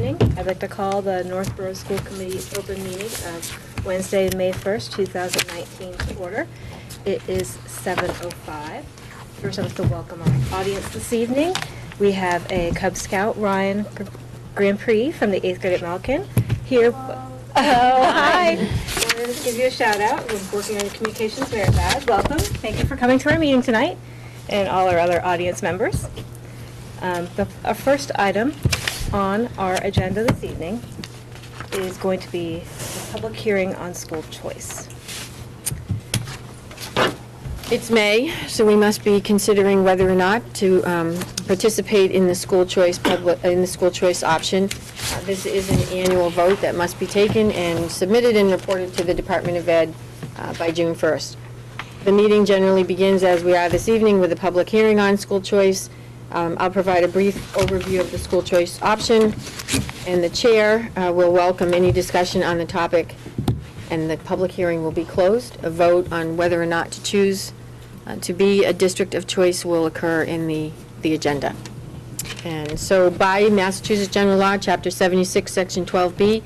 evening. I'd like to call the Northborough School Committee open meeting of Wednesday, May 1st, 2019 to order. It is 7:05. First, I'd like to welcome our audience this evening. We have a Cub Scout, Ryan Grand Prix from the 8th grade at Malkin. Here. Hi. I wanted to give you a shout out. We're working on your communications merit badge. Welcome. Thank you for coming to our meeting tonight, and all our other audience members. Our first item on our agenda this evening is going to be the public hearing on school choice. It's May, so we must be considering whether or not to participate in the school choice option. This is an annual vote that must be taken and submitted and reported to the Department of Ed by June 1st. The meeting generally begins, as we are this evening, with a public hearing on school choice. I'll provide a brief overview of the school choice option, and the chair will welcome any discussion on the topic, and the public hearing will be closed. A vote on whether or not to choose to be a district of choice will occur in the agenda. And so by Massachusetts General Law, Chapter 76, Section 12B,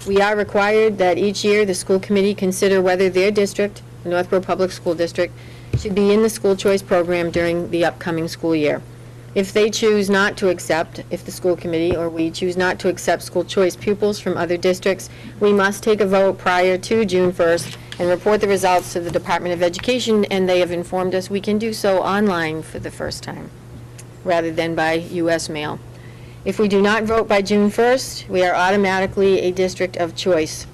we are required that each year the school committee consider whether their district, the Northborough Public School District, should be in the school choice program during the upcoming school year. If they choose not to accept, if the school committee or we choose not to accept school choice pupils from other districts, we must take a vote prior to June 1st and report the results to the Department of Education, and they have informed us we can do so online for the first time, rather than by U.S. mail. If we do not vote by June 1st, we are automatically a district of choice.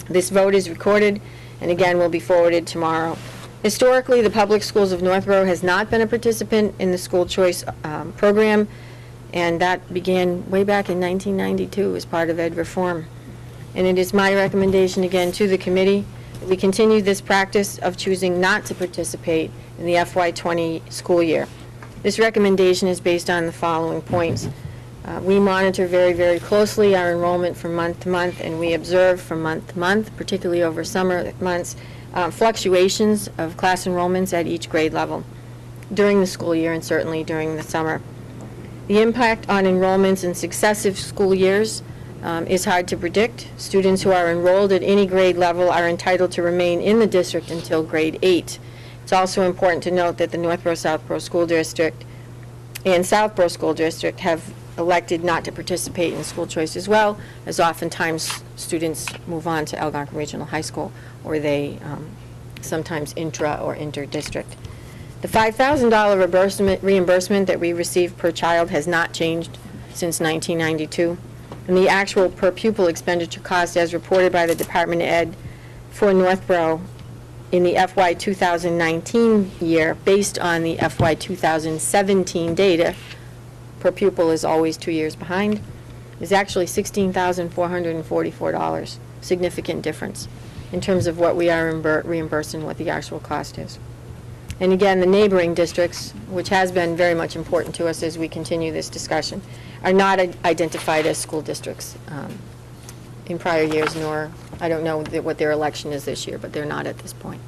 This vote is recorded and again will be forwarded tomorrow. Historically, the public schools of Northborough has not been a participant in the school choice program, and that began way back in 1992 as part of ed reform. And it is my recommendation again to the committee that we continue this practice of choosing not to participate in the FY20 school year. This recommendation is based on the following points. We monitor very, very closely our enrollment from month to month, and we observe from month to month, particularly over summer months, fluctuations of class enrollments at each grade level during the school year and certainly during the summer. The impact on enrollments in successive school years is hard to predict. Students who are enrolled at any grade level are entitled to remain in the district until grade 8. It's also important to note that the Northborough-Southborough School District and Southborough School District have elected not to participate in school choice as well, as oftentimes students move on to Algonquin Regional High School, or they sometimes intra or inter-district. The $5,000 reimbursement that we receive per child has not changed since 1992, and the actual per pupil expenditure cost as reported by the Department of Ed for Northborough in the FY 2019 year, based on the FY 2017 data, per pupil is always 2 years behind, is actually $16,444. Significant difference in terms of what we are reimbursed and what the actual cost is. And again, the neighboring districts, which has been very much important to us as we continue this discussion, are not identified as school districts in prior years, nor, I don't know what their election is this year, but they're not at this point.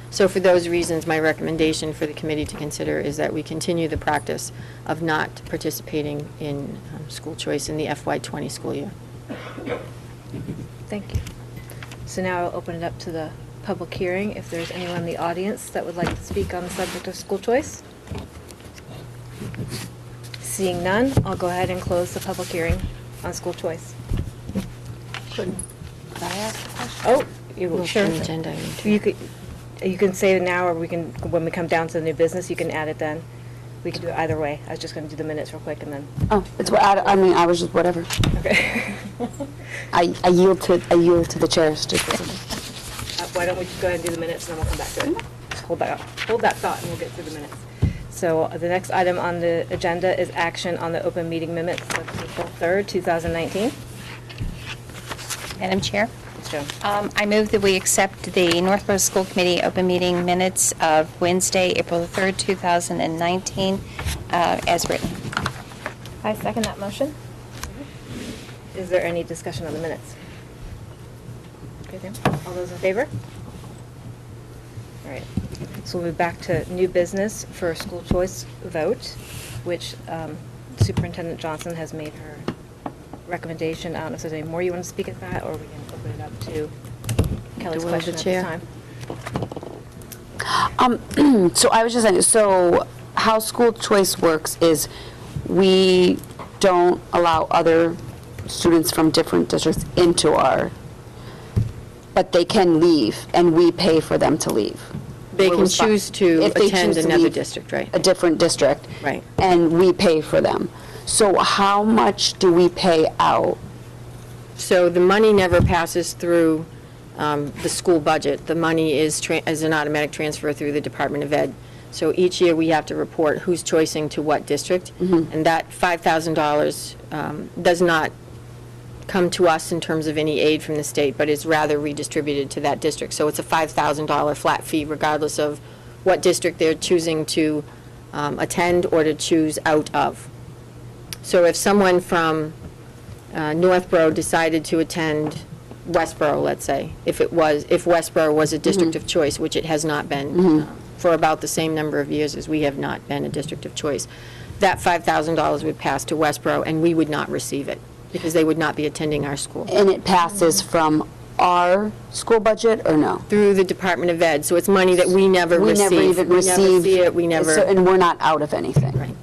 So for those reasons, my recommendation for the committee to consider is that we continue the practice of not participating in school choice in the FY20 school year. Thank you. So now I'll open it up to the public hearing. If there's anyone in the audience that would like to speak on the subject of school choice. Seeing none, I'll go ahead and close the public hearing on school choice. Could I ask a question? Oh, you sure. Agenda. You can say it now, or we can, when we come down to the new business, you can add it then. We can do it either way. I was just going to do the minutes real quick and then. Oh, it's what I mean. I was just whatever. Okay. I yield to the chair's decision. Why don't we just go ahead and do the minutes and then we'll come back to it. Hold that thought and we'll get through the minutes. So the next item on the agenda is action on the open meeting minutes of April 3rd, 2019. Madam Chair, Joan. I move that we accept the Northborough School Committee open meeting minutes of Wednesday, April the 3rd, 2019, as written. I second that motion. Is there any discussion on the minutes? Okay, all those in favor? All right. So we'll move back to new business for school choice vote, which Superintendent Johnson has made her recommendation. I don't know if there's any more you want to speak at that, or we can open it up to Kelly's will of question the at chair. this time. So I was just saying, so how school choice works is we don't allow other students from different districts into our, but they can leave, and we pay for them to leave. They We're can respo- choose to if they attend choose to another leave district, right? A different district. Right. And we pay for them. So how much do we pay out? So the money never passes through the school budget. The money is an automatic transfer through the Department of Ed. So each year, we have to report who's choicing to what district. And that $5,000 does not come to us in terms of any aid from the state, but is rather redistributed to that district. So it's a $5,000 flat fee regardless of what district they're choosing to attend or to choose out of. So if someone from Northborough decided to attend Westborough, let's say, if Westborough was a district of choice, which it has not been for about the same number of years as we have not been a district of choice, that $5,000 would pass to Westborough, and we would not receive it, because they would not be attending our school. And it passes from our school budget, or no? Through the Department of Ed, so it's money that we never We receive. never even receive. We never see it, we never. And we're not out of anything. Right.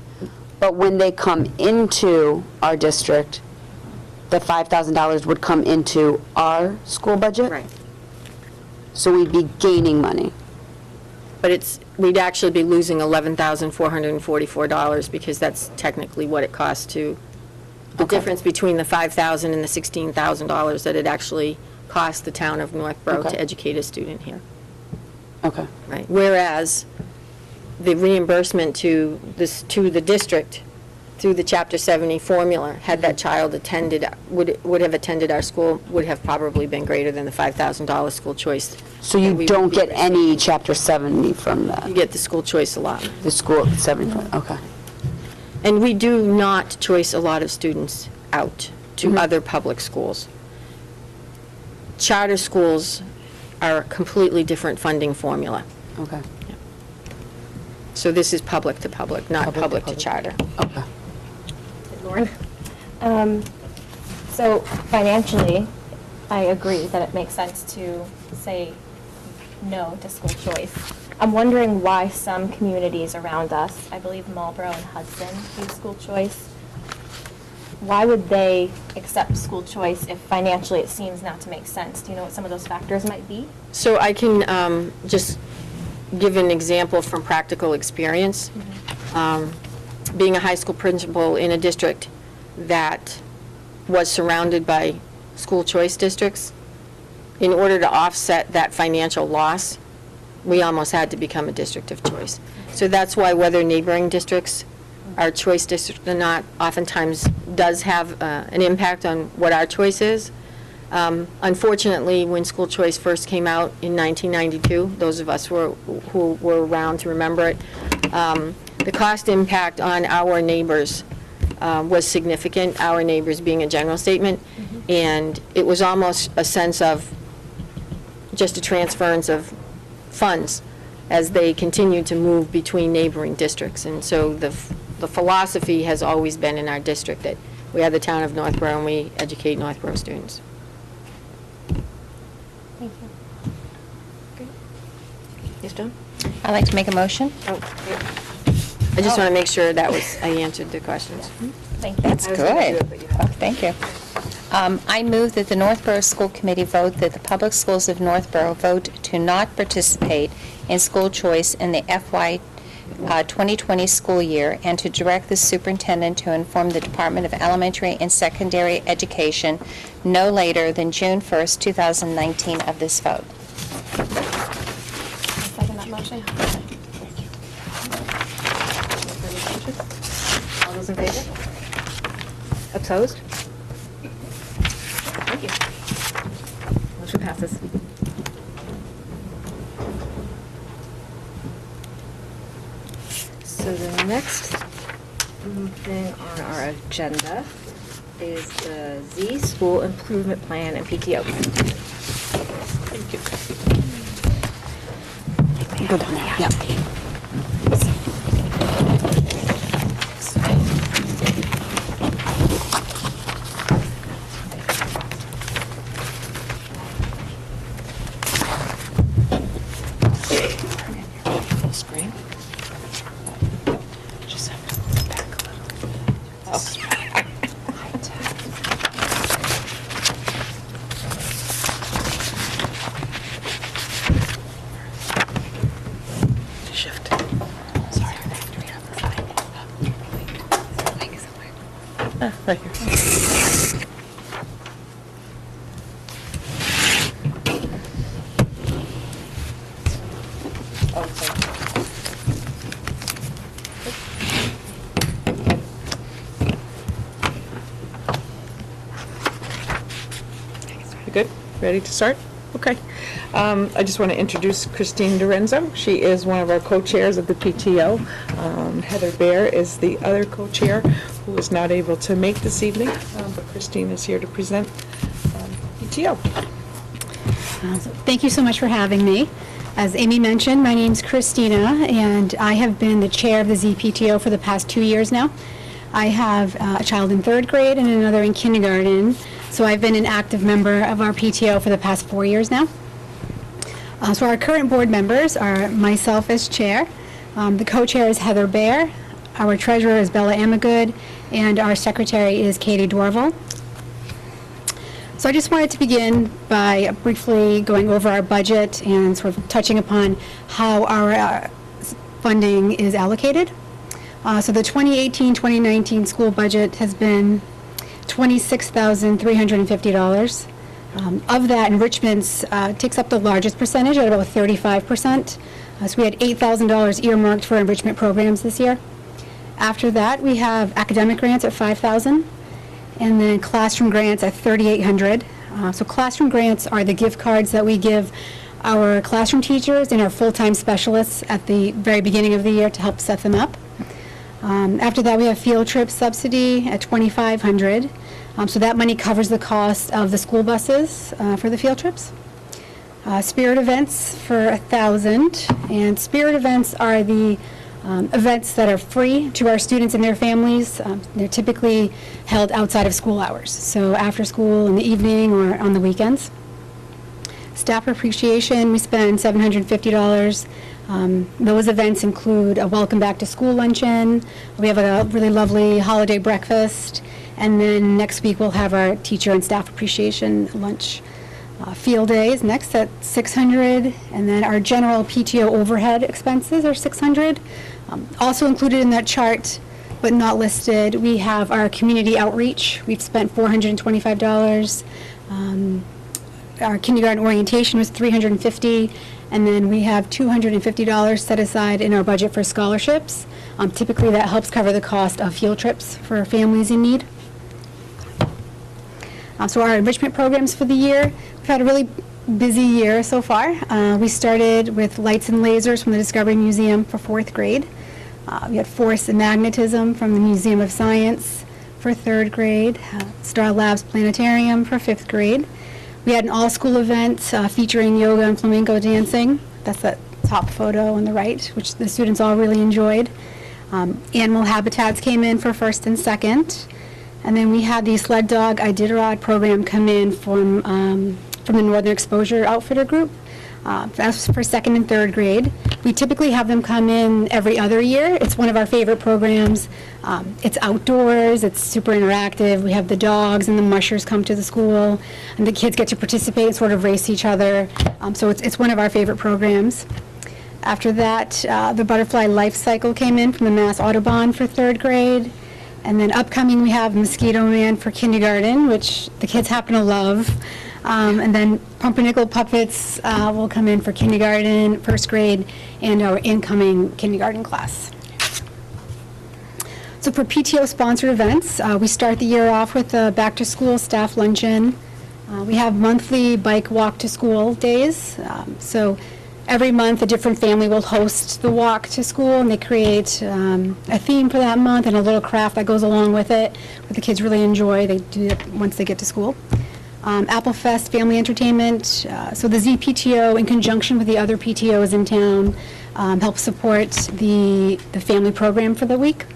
But when they come into our district, the $5,000 would come into our school budget? Right. So we'd be gaining money. But we'd actually be losing $11,444, because that's technically what it costs to, the difference between the $5,000 and the $16,000 that it actually costs the town of Northborough Okay. to educate a student here. Okay. Right. Whereas the reimbursement to the district through the Chapter 70 formula, had that child would have attended our school, would have probably been greater than the $5,000 school choice. So that you we don't would be get receiving. any Chapter 70 from You the get the school choice allotment. school, 70, okay. And we do not choice a lot of students out to other public schools. Charter schools are a completely different funding formula. Okay. So this is public to public, not public to charter. Okay. Lauren? So financially, I agree that it makes sense to say no to school choice. I'm wondering why some communities around us, I believe Marlborough and Hudson, use school choice. Why would they accept school choice if financially it seems not to make sense? Do you know what some of those factors might be? So I can just give an example from practical experience. Being a high school principal in a district that was surrounded by school choice districts, in order to offset that financial loss, we almost had to become a district of choice. So that's why whether neighboring districts are choice districts or not, oftentimes does have an impact on what our choice is. Unfortunately, when school choice first came out in 1992, those of us who were around to remember it, the cost impact on our neighbors was significant, our neighbors being a general statement, and it was almost a sense of just a transference of funds as they continued to move between neighboring districts. And so the philosophy has always been in our district that we are the town of Northborough and we educate Northborough students. Thank you. Yes, John? I'd like to make a motion. Oh, I just want to make sure that I answered the questions. Thank you. That's I was gonna do good. it, but you have- Oh, thank you. I move that the Northborough School Committee vote that the public schools of Northborough vote to not participate in school choice in the FY 2020 school year, and to direct the superintendent to inform the Department of Elementary and Secondary Education no later than June 1st, 2019 of this vote. Second that motion. All those in favor? Opposed? Thank you. Motion passes. So the next thing on our agenda is the Z School Improvement Plan and PTO. Go down there, yeah. shift. Sorry. Right here. You good? Ready to start? Okay. I just want to introduce Christine Dorenzo. She is one of our co-chairs of the PTO. Heather Bear is the other co-chair who is not able to make this evening, but Christine is here to present PTO. Thank you so much for having me. As Amy mentioned, my name's Christina, and I have been the chair of the ZPTO for the past 2 years now. I have a child in 3rd grade and another in kindergarten, so I've been an active member of our PTO for the past 4 years now. So our current board members are myself as chair, the co-chair is Heather Bear, our treasurer is Bella Amagood, and our secretary is Katie Dorval. So I just wanted to begin by briefly going over our budget and sort of touching upon how our funding is allocated. So the 2018-2019 school budget has been $26,350. Of that, enrichments takes up the largest percentage at about 35%. So we had $8,000 earmarked for enrichment programs this year. After that, we have academic grants at $5,000, and then classroom grants at $3,800. So classroom grants are the gift cards that we give our classroom teachers and our full-time specialists at the very beginning of the year to help set them up. After that, we have field trip subsidy at $2,500. So that money covers the cost of the school buses for the field trips. Spirit events for $1,000, and spirit events are the events that are free to our students and their families. They're typically held outside of school hours, so after school in the evening or on the weekends. Staff appreciation, we spend $750. Those events include a welcome back to school luncheon. We have a really lovely holiday breakfast, and then next week we'll have our teacher and staff appreciation lunch. Field days next at $600, and then our general PTO overhead expenses are $600. Also included in that chart, but not listed, we have our community outreach. We've spent $425. Our kindergarten orientation was $350, and then we have $250 set aside in our budget for scholarships. Typically that helps cover the cost of field trips for families in need. So our enrichment programs for the year, we've had a really busy year so far. We started with lights and lasers from the Discovery Museum for 4th grade. We had force and magnetism from the Museum of Science for 3rd grade, Star Labs Planetarium for 5th grade. We had an all-school event featuring yoga and flamenco dancing. That's that top photo on the right, which the students all really enjoyed. Animal habitats came in for 1st and 2nd. And then we had the sled dog Iditarod program come in from the Northern Exposure Outfitter group. That's for 2nd and 3rd grade. We typically have them come in every other year. It's one of our favorite programs. It's outdoors, it's super interactive. We have the dogs and the mushers come to the school, and the kids get to participate and sort of race each other. So it's one of our favorite programs. After that, the butterfly life cycle came in from the Mass Audubon for 3rd grade. And then upcoming, we have Mosquito Man for kindergarten, which the kids happen to love. And then Pumpernickel Puppets will come in for kindergarten, 1st grade, and our incoming kindergarten class. So for PTO-sponsored events, we start the year off with the back-to-school staff luncheon. We have monthly bike walk-to-school days. So every month, a different family will host the walk to school, and they create a theme for that month and a little craft that goes along with it, what the kids really enjoy. They do it once they get to school. Apple Fest family entertainment. So the ZPTO, in conjunction with the other PTOs in town, helps support the family program for the week.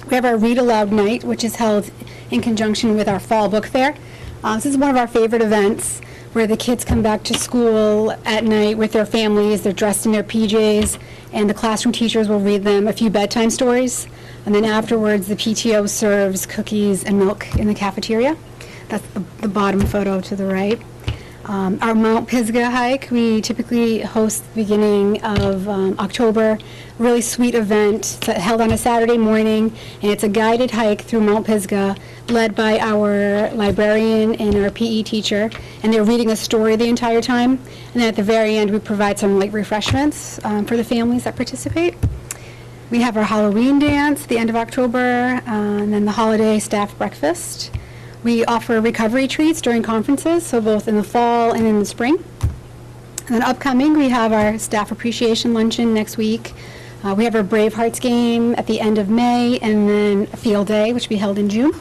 We have our Read Aloud Night, which is held in conjunction with our Fall Book Fair. This is one of our favorite events, where the kids come back to school at night with their families. They're dressed in their PJs, and the classroom teachers will read them a few bedtime stories. And then afterwards, the PTO serves cookies and milk in the cafeteria. That's the bottom photo to the right. Our Mount Pisgah hike, we typically host the beginning of October. Really sweet event held on a Saturday morning, and it's a guided hike through Mount Pisgah led by our librarian and our PE teacher, and they're reading a story the entire time. And then at the very end, we provide some light refreshments for the families that participate. We have our Halloween dance at the end of October, and then the holiday staff breakfast. We offer recovery treats during conferences, so both in the fall and in the spring. And then upcoming, we have our staff appreciation luncheon next week. We have our Brave Hearts game at the end of May, and then a field day, which we held in June.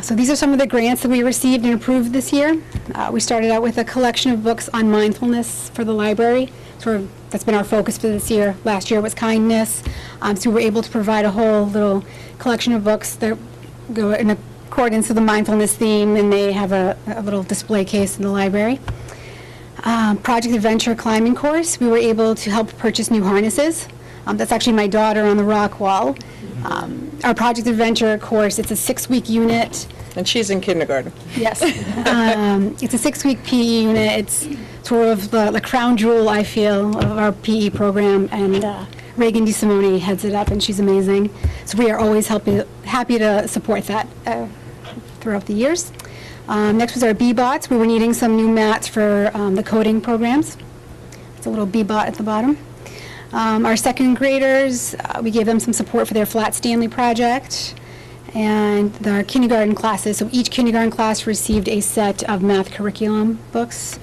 So these are some of the grants that we received and approved this year. We started out with a collection of books on mindfulness for the library. That's been our focus for this year. Last year was kindness. So we were able to provide a whole little collection of books that go in accordance with the mindfulness theme, and they have a little display case in the library. Project Adventure climbing course, we were able to help purchase new harnesses. That's actually my daughter on the rock wall. Our Project Adventure course, it's a 6-week unit. And she's in kindergarten. Yes. It's a 6-week PE unit. It's sort of the crown jewel, I feel, of our PE program, and Reagan DeSimone heads it up, and she's amazing. So we are always happy to support that throughout the years. Next was our B-Bots. We were needing some new mats for the coding programs. It's a little B-Bot at the bottom. Our second graders, we gave them some support for their Flat Stanley project. And our kindergarten classes, so each kindergarten class received a set of math curriculum books.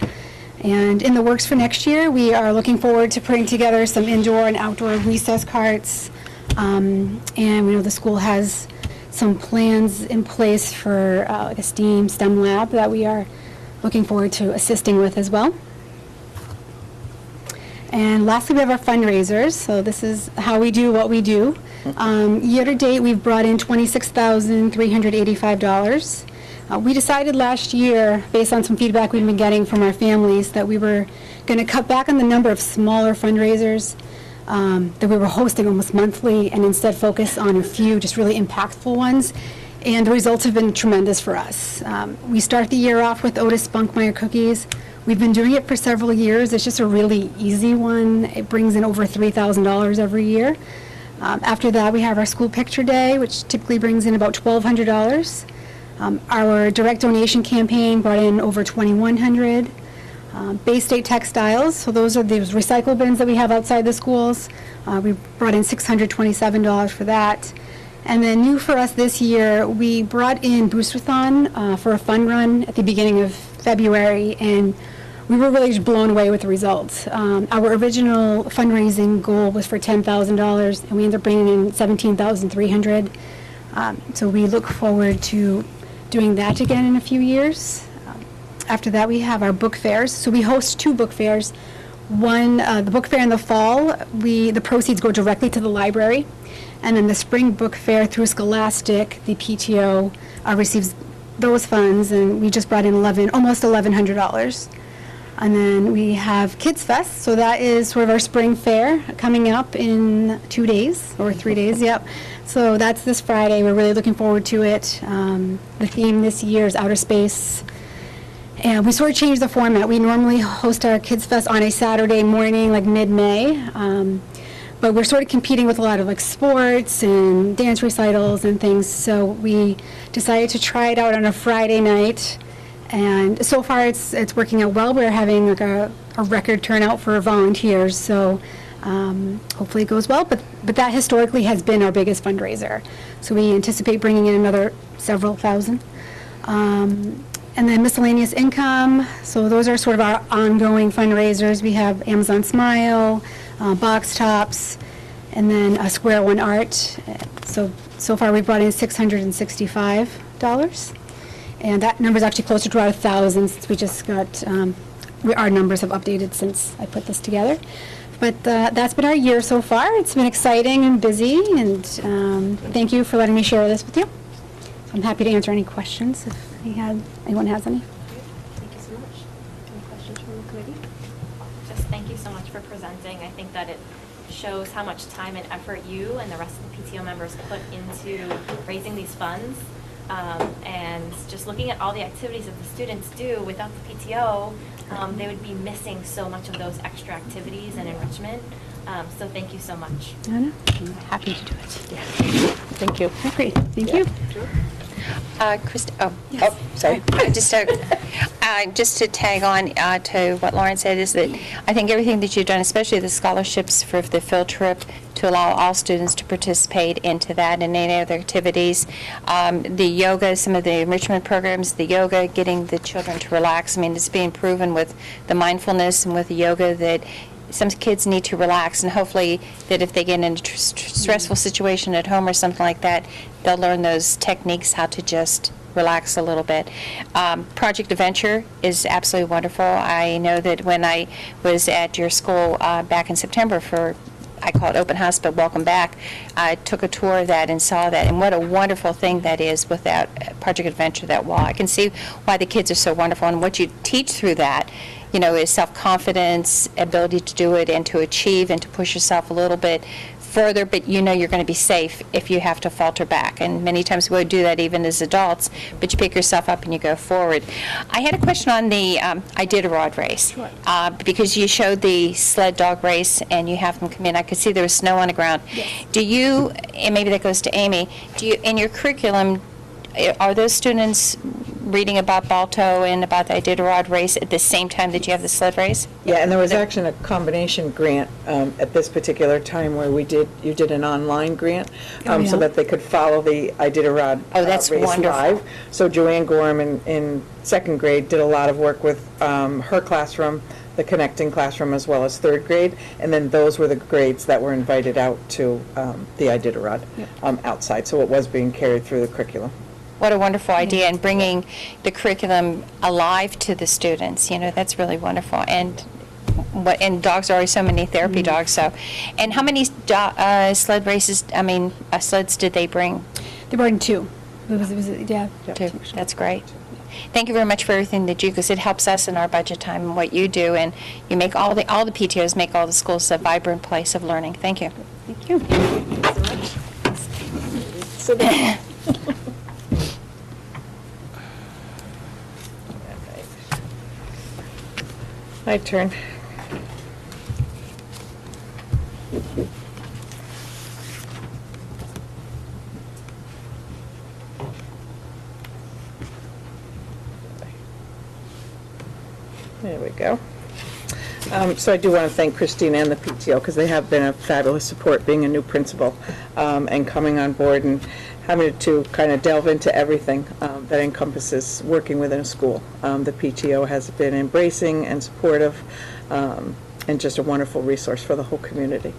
And in the works for next year, we are looking forward to putting together some indoor and outdoor recess carts. And we know the school has some plans in place for like a STEM lab that we are looking forward to assisting with as well. And lastly, we have our fundraisers. So this is how we do what we do. Year to date, we've brought in $26,385. We decided last year, based on some feedback we've been getting from our families, that we were going to cut back on the number of smaller fundraisers that we were hosting almost monthly, and instead focus on a few just really impactful ones. And the results have been tremendous for us. We start the year off with Otis Spunkmeyer cookies. We've been doing it for several years. It's just a really easy one. It brings in over $3,000 every year. After that, we have our school picture day, which typically brings in about $1,200. Our direct donation campaign brought in over $2,100. Bay State Textiles, so those are those recycle bins that we have outside the schools. We brought in $627 for that. And then new for us this year, we brought in Boosterthon for a fun run at the beginning of February, and we were really just blown away with the results. Our original fundraising goal was for $10,000, and we ended up bringing in $17,300. So we look forward to doing that again in a few years. After that, we have our book fairs. So we host 2 book fairs. One, the book fair in the fall, the proceeds go directly to the library. And then the spring book fair through Scholastic, the PTO receives those funds, and we just brought in almost $1,100. And then we have Kids Fest, so that is sort of our spring fair coming up in 2 days, or 3 days, yep. So that's this Friday. We're really looking forward to it. The theme this year is outer space. And we sort of changed the format. We normally host our Kids Fest on a Saturday morning, like mid-May. But we're sort of competing with a lot of like sports and dance recitals and things. So we decided to try it out on a Friday night. And so far it's working out well. We're having like a record turnout for volunteers. So hopefully it goes well. But that historically has been our biggest fundraiser. So we anticipate bringing in another several thousand. And then miscellaneous income. So those are sort of our ongoing fundraisers. We have Amazon Smile, box tops, and then Square One Art. So far we've brought in $665. And that number is actually closer to our 1,000 since we just got, our numbers have updated since I put this together. But that's been our year so far. It's been exciting and busy, and thank you for letting me share this with you. I'm happy to answer any questions if anyone has any. Thank you so much. Any questions from the committee? Just thank you so much for presenting. I think that it shows how much time and effort you and the rest of the PTO members put into raising these funds. And just looking at all the activities that the students do without the PTO, they would be missing so much of those extra activities and enrichment. So thank you so much. Anna? Happy to do it. Thank you. Great, thank you. Sorry. Just to tag on to what Lauren said, is that I think everything that you've done, especially the scholarships for the field trip, to allow all students to participate into that and any other activities, the yoga, some of the enrichment programs, the yoga, getting the children to relax. I mean, it's being proven with the mindfulness and with the yoga that some kids need to relax, and hopefully that if they get in a stressful situation at home or something like that, they'll learn those techniques, how to just relax a little bit. Project Adventure is absolutely wonderful. I know that when I was at your school back in September for, I call it open house, but welcome back, I took a tour of that and saw that, and what a wonderful thing that is with that Project Adventure, that wall. I can see why the kids are so wonderful, and what you teach through that, you know, is self-confidence, ability to do it and to achieve and to push yourself a little bit further, but you know you're going to be safe if you have to falter back. And many times we would do that even as adults, but you pick yourself up and you go forward. I had a question on the Iditarod race. Sure. Because you showed the sled dog race and you have them come in. I could see there was snow on the ground. Yes. Do you, and maybe that goes to Amy, do you, in your curriculum, are those students reading about Balto and about the Iditarod race at the same time that you have the sled race? Yeah, and there was actually a combination grant at this particular time where you did an online grant so that they could follow the Iditarod that's race wonderful. live. So Joanne Gorham in second grade did a lot of work with her classroom, the connecting classroom, as well as third grade, and then those were the grades that were invited out to the Iditarod outside. So it was being carried through the curriculum. What a wonderful idea, and bringing the curriculum alive to the students, you know, that's really wonderful. And dogs are always so many therapy dogs, so. And how many sled races, sleds did they bring? They brought in two. It was yeah. Two. That's great. Thank you very much for everything that you, because it helps us in our budget time and what you do, and you make all the PTOs make all the schools a vibrant place of learning. Thank you. Thank you. So then, my turn. There we go. So I do want to thank Christine and the PTO, because they have been a fabulous support, being a new principal and coming on board and having to kind of delve into everything that encompasses working within a school. The PTO has been embracing and supportive and just a wonderful resource for the whole community.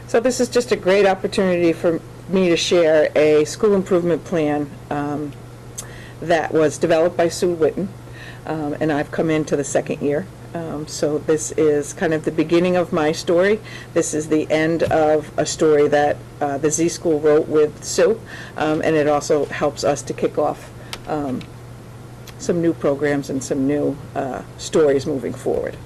So this is just a great opportunity for me to share a school improvement plan that was developed by Sue Whitten, and I've come into the second year. So this is kind of the beginning of my story. This is the end of a story that the Z School wrote with Sue, and it also helps us to kick off some new programs and some new stories moving forward.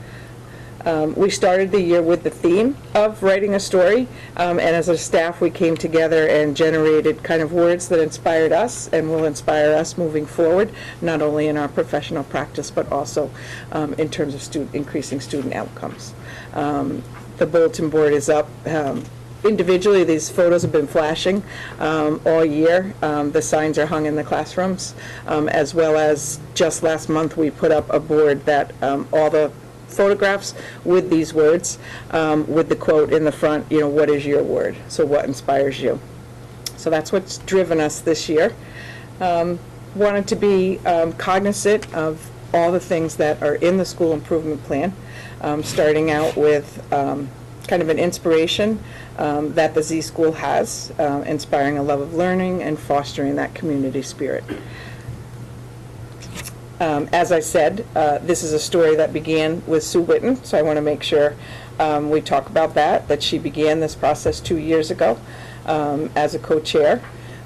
We started the year with the theme of writing a story, and as a staff we came together and generated kind of words that inspired us and will inspire us moving forward, not only in our professional practice but also in terms of increasing student outcomes. The bulletin board is up. Individually, these photos have been flashing all year. The signs are hung in the classrooms, as well as just last month we put up a board that all the photographs with these words, with the quote in the front, you know, what is your word? So what inspires you? So that's what's driven us this year. Wanted to be cognizant of all the things that are in the school improvement plan, starting out with kind of an inspiration that the Z School has, inspiring a love of learning and fostering that community spirit. As I said, this is a story that began with Sue Whitten, so I want to make sure we talk about that she began this process 2 years ago as a co-chair.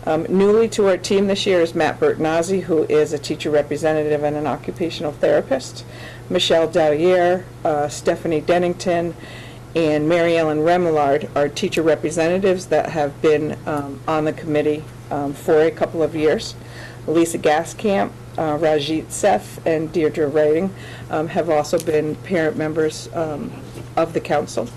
Newly to our team this year is Matt Bertnazzi, who is a teacher representative and an occupational therapist, Michelle Dalliere, Stephanie Dennington, and Mary Ellen Remillard are teacher representatives that have been on the committee for a couple of years. Lisa Gaskamp, Rajit Seth, and Deirdre Writing have also been parent members of the council.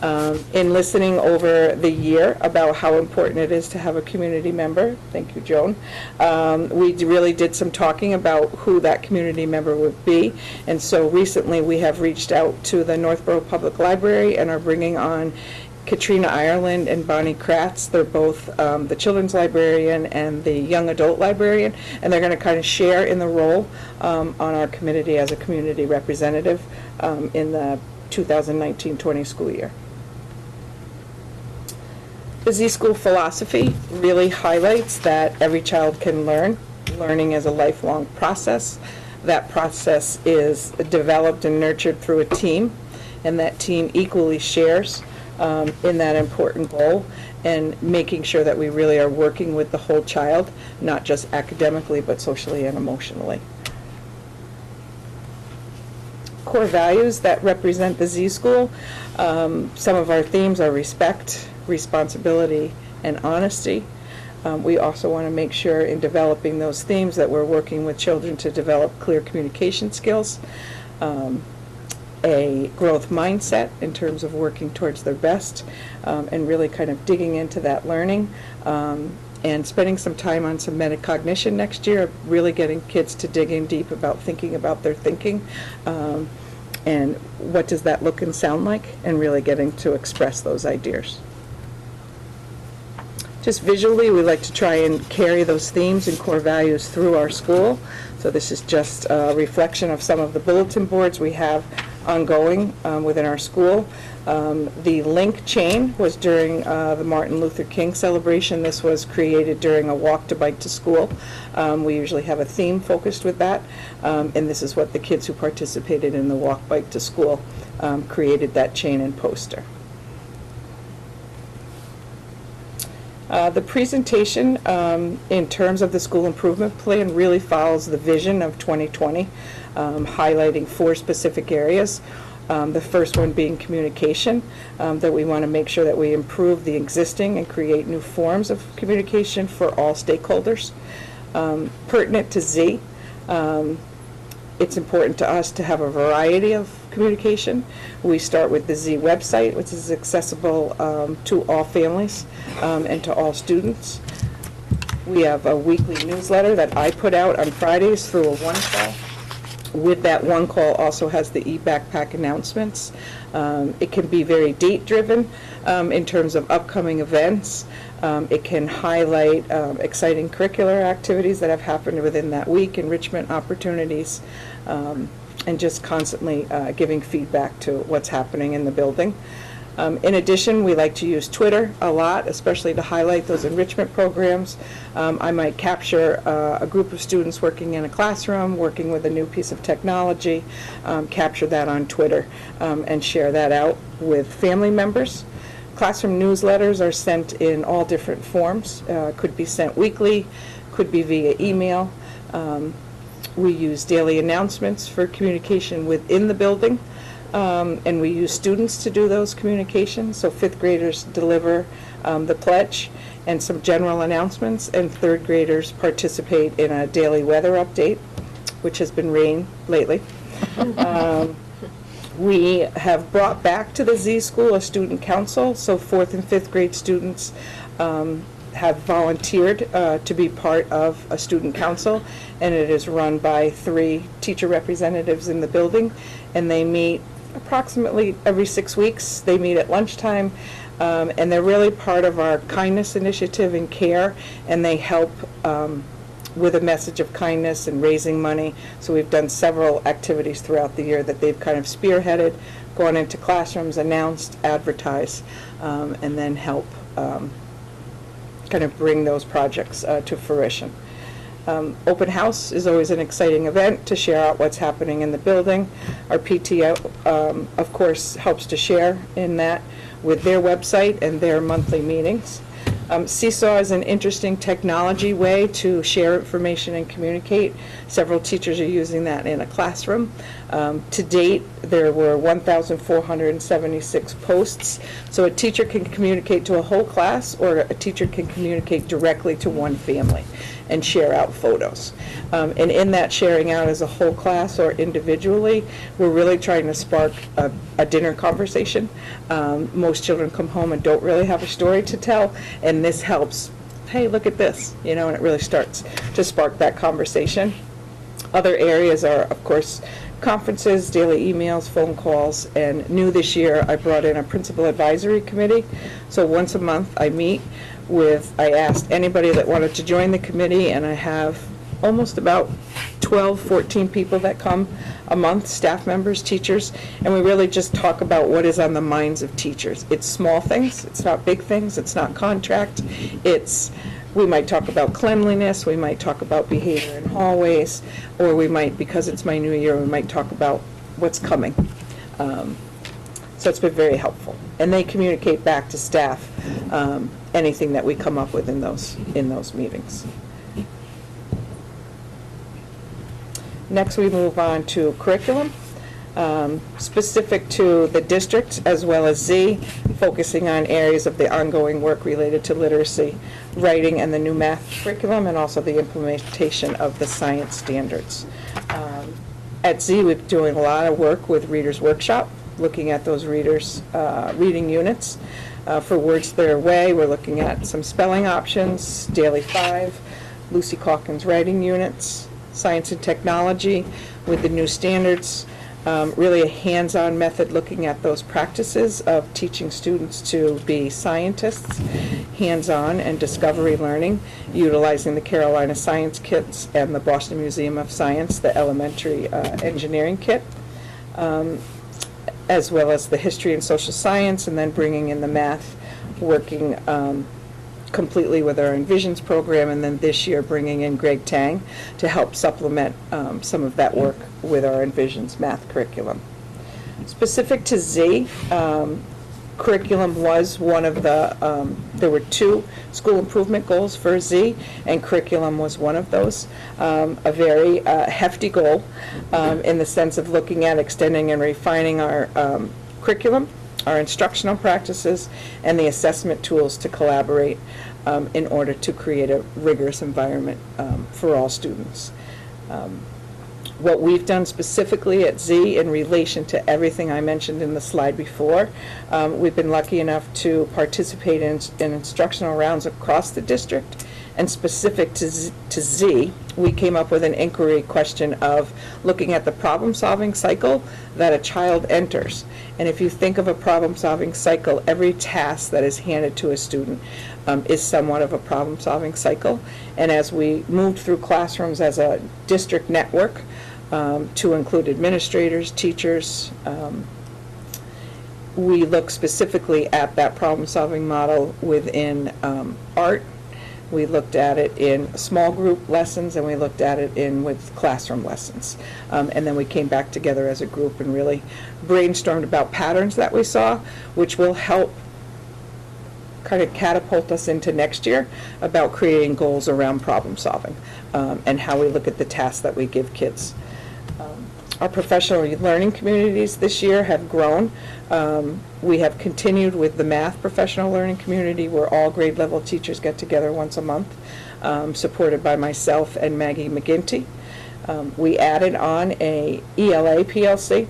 In listening over the year about how important it is to have a community member, thank you, Joan, we really did some talking about who that community member would be, and so recently we have reached out to the Northborough Public Library and are bringing on Katrina Ireland and Bonnie Kratz. They're both the children's librarian and the young adult librarian, and they're going to kind of share in the role on our committee as a community representative in the 2019-20 school year. The Z-School philosophy really highlights that every child can learn. Learning is a lifelong process. That process is developed and nurtured through a team, and that team equally shares in that important goal, and making sure that we really are working with the whole child, not just academically, but socially and emotionally. Core values that represent the Z-School. Some of our themes are respect, responsibility, and honesty. We also want to make sure in developing those themes that we're working with children to develop clear communication skills, a growth mindset in terms of working towards their best, and really kind of digging into that learning, and spending some time on some metacognition next year, really getting kids to dig in deep about thinking about their thinking, and what does that look and sound like, and really getting to express those ideas. Just visually, we like to try and carry those themes and core values through our school. So this is just a reflection of some of the bulletin boards we have ongoing within our school. The link chain was during the Martin Luther King celebration. This was created during a walk to bike to school. We usually have a theme focused with that, and this is what the kids who participated in the walk bike to school created, that chain and poster. The presentation in terms of the school improvement plan really follows the vision of 2020, highlighting 4 specific areas. The first one being communication, that we want to make sure that we improve the existing and create new forms of communication for all stakeholders. Pertinent to Z, it's important to us to have a variety of communication. We start with the Z website, which is accessible to all families and to all students. We have a weekly newsletter that I put out on Fridays through a one call. With that one call also has the e-backpack announcements. It can be very date-driven in terms of upcoming events. It can highlight exciting curricular activities that have happened within that week, enrichment opportunities, and just constantly giving feedback to what's happening in the building. In addition, we like to use Twitter a lot, especially to highlight those enrichment programs. I might capture a group of students working in a classroom, working with a new piece of technology, capture that on Twitter, and share that out with family members. Classroom newsletters are sent in all different forms. Could be sent weekly, could be via email. We use daily announcements for communication within the building. And we use students to do those communications. So 5th graders deliver the pledge and some general announcements, and 3rd graders participate in a daily weather update, which has been rain lately. We have brought back to the Z School a student council, so 4th and 5th grade students have volunteered to be part of a student council, and it is run by 3 teacher representatives in the building, and they meet approximately every 6 weeks. They meet at lunchtime, and they're really part of our kindness initiative and care, and they help with a message of kindness and raising money. So we've done several activities throughout the year that they've kind of spearheaded, gone into classrooms, announced, advertised, and then help kind of bring those projects to fruition. Open house is always an exciting event to share out what's happening in the building. Our PTO, of course, helps to share in that with their website and their monthly meetings. Seesaw is an interesting technology way to share information and communicate. Several teachers are using that in a classroom. To date, there were 1,476 posts. So a teacher can communicate to a whole class, or a teacher can communicate directly to one family and share out photos. And in that sharing out as a whole class or individually, we're really trying to spark a dinner conversation. Most children come home and don't really have a story to tell, and this helps. Hey, look at this, and it really starts to spark that conversation. Other areas are, of course, conferences, daily emails, phone calls, and new this year, I brought in a principal advisory committee. So once a month, I meet with, I asked anybody that wanted to join the committee, and I have almost about 12, 14 people that come a month, staff members, teachers, and we really just talk about what is on the minds of teachers. It's small things, it's not big things, it's not contract, we might talk about cleanliness, we might talk about behavior in hallways, or we might, because it's my new year, we might talk about what's coming. So it's been very helpful. And they communicate back to staff anything that we come up with in those meetings. Next, we move on to curriculum, specific to the district as well as Z, focusing on areas of the ongoing work related to literacy, writing, and the new math curriculum, and also the implementation of the science standards. At Z, we're doing a lot of work with Reader's Workshop, looking at those reading units. For Words Their Way, we're looking at some spelling options, Daily 5, Lucy Calkins writing units, Science and Technology with the new standards, really a hands-on method looking at those practices of teaching students to be scientists, hands-on and discovery learning, utilizing the Carolina Science Kits and the Boston Museum of Science, the elementary engineering kit, as well as the history and social science, and then bringing in the math, working completely with our Envisions program, and then this year bringing in Greg Tang to help supplement some of that work with our Envisions math curriculum. Specific to Z, curriculum was one of the, there were 2 school improvement goals for Z, and curriculum was one of those. A very hefty goal in the sense of looking at extending and refining our curriculum, our instructional practices, and the assessment tools to collaborate in order to create a rigorous environment for all students. What we've done specifically at Z in relation to everything I mentioned in the slide before, we've been lucky enough to participate in instructional rounds across the district, and specific to Z, we came up with an inquiry question of looking at the problem-solving cycle that a child enters. And if you think of a problem-solving cycle, every task that is handed to a student is somewhat of a problem-solving cycle. And as we moved through classrooms as a district network to include administrators, teachers, we look specifically at that problem-solving model within art. We looked at it in small group lessons, and we looked at it with classroom lessons. And then we came back together as a group and really brainstormed about patterns that we saw, which will help kind of catapult us into next year about creating goals around problem solving and how we look at the tasks that we give kids. Our professional learning communities this year have grown. We have continued with the math professional learning community, where all grade level teachers get together once a month, supported by myself and Maggie McGinty. We added on a ELA PLC,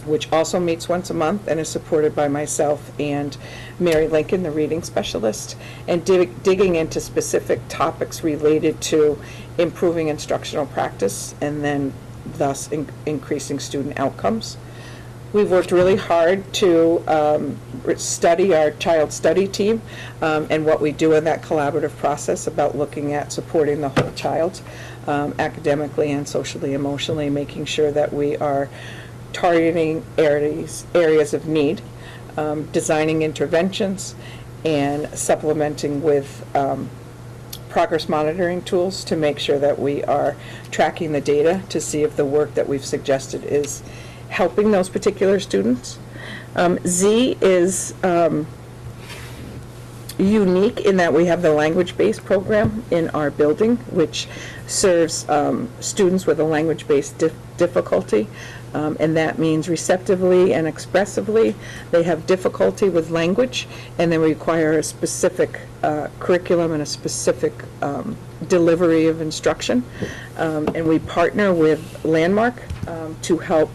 which also meets once a month and is supported by myself and Mary Lincoln, the reading specialist, and digging into specific topics related to improving instructional practice and then thus increasing student outcomes. We've worked really hard to study our child study team and what we do in that collaborative process about looking at supporting the whole child academically and socially, emotionally, making sure that we are targeting areas of need, designing interventions, and supplementing with progress monitoring tools to make sure that we are tracking the data to see if the work that we've suggested is helping those particular students. Z is unique in that we have the language-based program in our building, which serves students with a language-based difficulty, and that means receptively and expressively. They have difficulty with language, and they require a specific curriculum and a specific delivery of instruction. And we partner with Landmark to help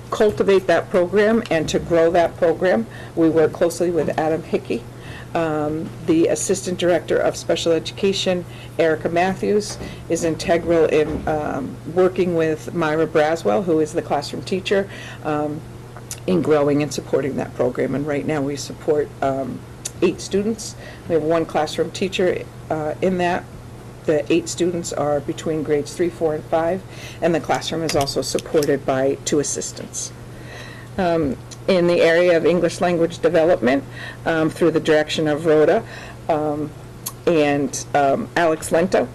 cultivate that program and to grow that program. We work closely with Adam Hickey, the Assistant Director of Special Education. Erica Matthews is integral in working with Myra Braswell, who is the classroom teacher, in growing and supporting that program. And right now we support 8 students. We have 1 classroom teacher in that. The 8 students are between grades 3, 4, and 5, and the classroom is also supported by 2 assistants. In the area of English language development, through the direction of Rhoda and Alex Lento,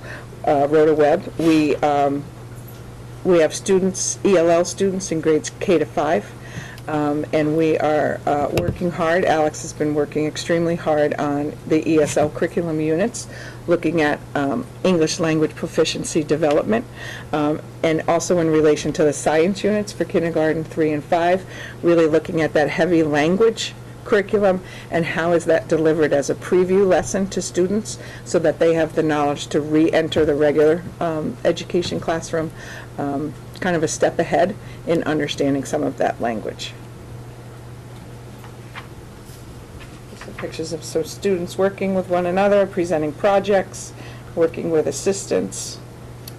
Rhoda Webb, we have students, ELL students in grades K to 5, and we are working hard. Alex has been working extremely hard on the ESL curriculum units, looking at English language proficiency development, and also in relation to the science units for kindergarten 3 and 5, really looking at that heavy language curriculum and how is that delivered as a preview lesson to students so that they have the knowledge to re-enter the regular education classroom kind of a step ahead in understanding some of that language. Some pictures of some students working with one another, presenting projects, working with assistants,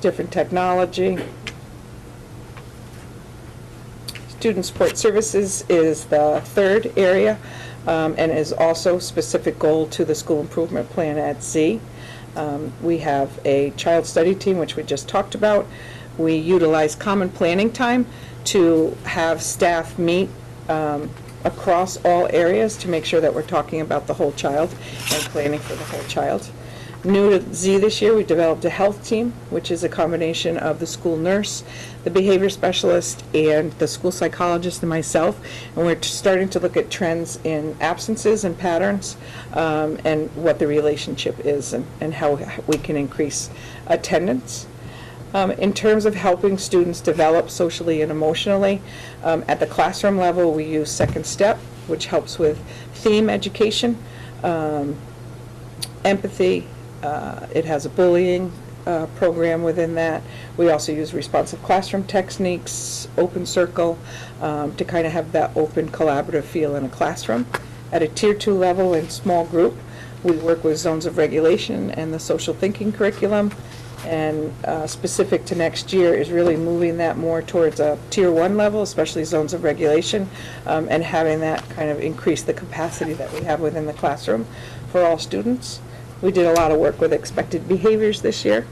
different technology. Student support services is the 3rd area and is also specific goal to the school improvement plan at Z. We have a child study team, which we just talked about. We utilize common planning time to have staff meet across all areas to make sure that we're talking about the whole child and planning for the whole child. New to Z this year, we developed a health team, which is a combination of the school nurse, the behavior specialist, and the school psychologist and myself. And we're starting to look at trends in absences and patterns and what the relationship is and how we can increase attendance. In terms of helping students develop socially and emotionally, at the classroom level, we use Second Step, which helps with theme education, empathy. It has a bullying program within that. We also use responsive classroom techniques, open circle, to kind of have that open collaborative feel in a classroom. At a Tier 2 level in small group, we work with zones of regulation and the social thinking curriculum. And specific to next year is really moving that more towards a Tier 1 level, especially zones of regulation, and having that kind of increase the capacity that we have within the classroom for all students. We did a lot of work with expected behaviors this year,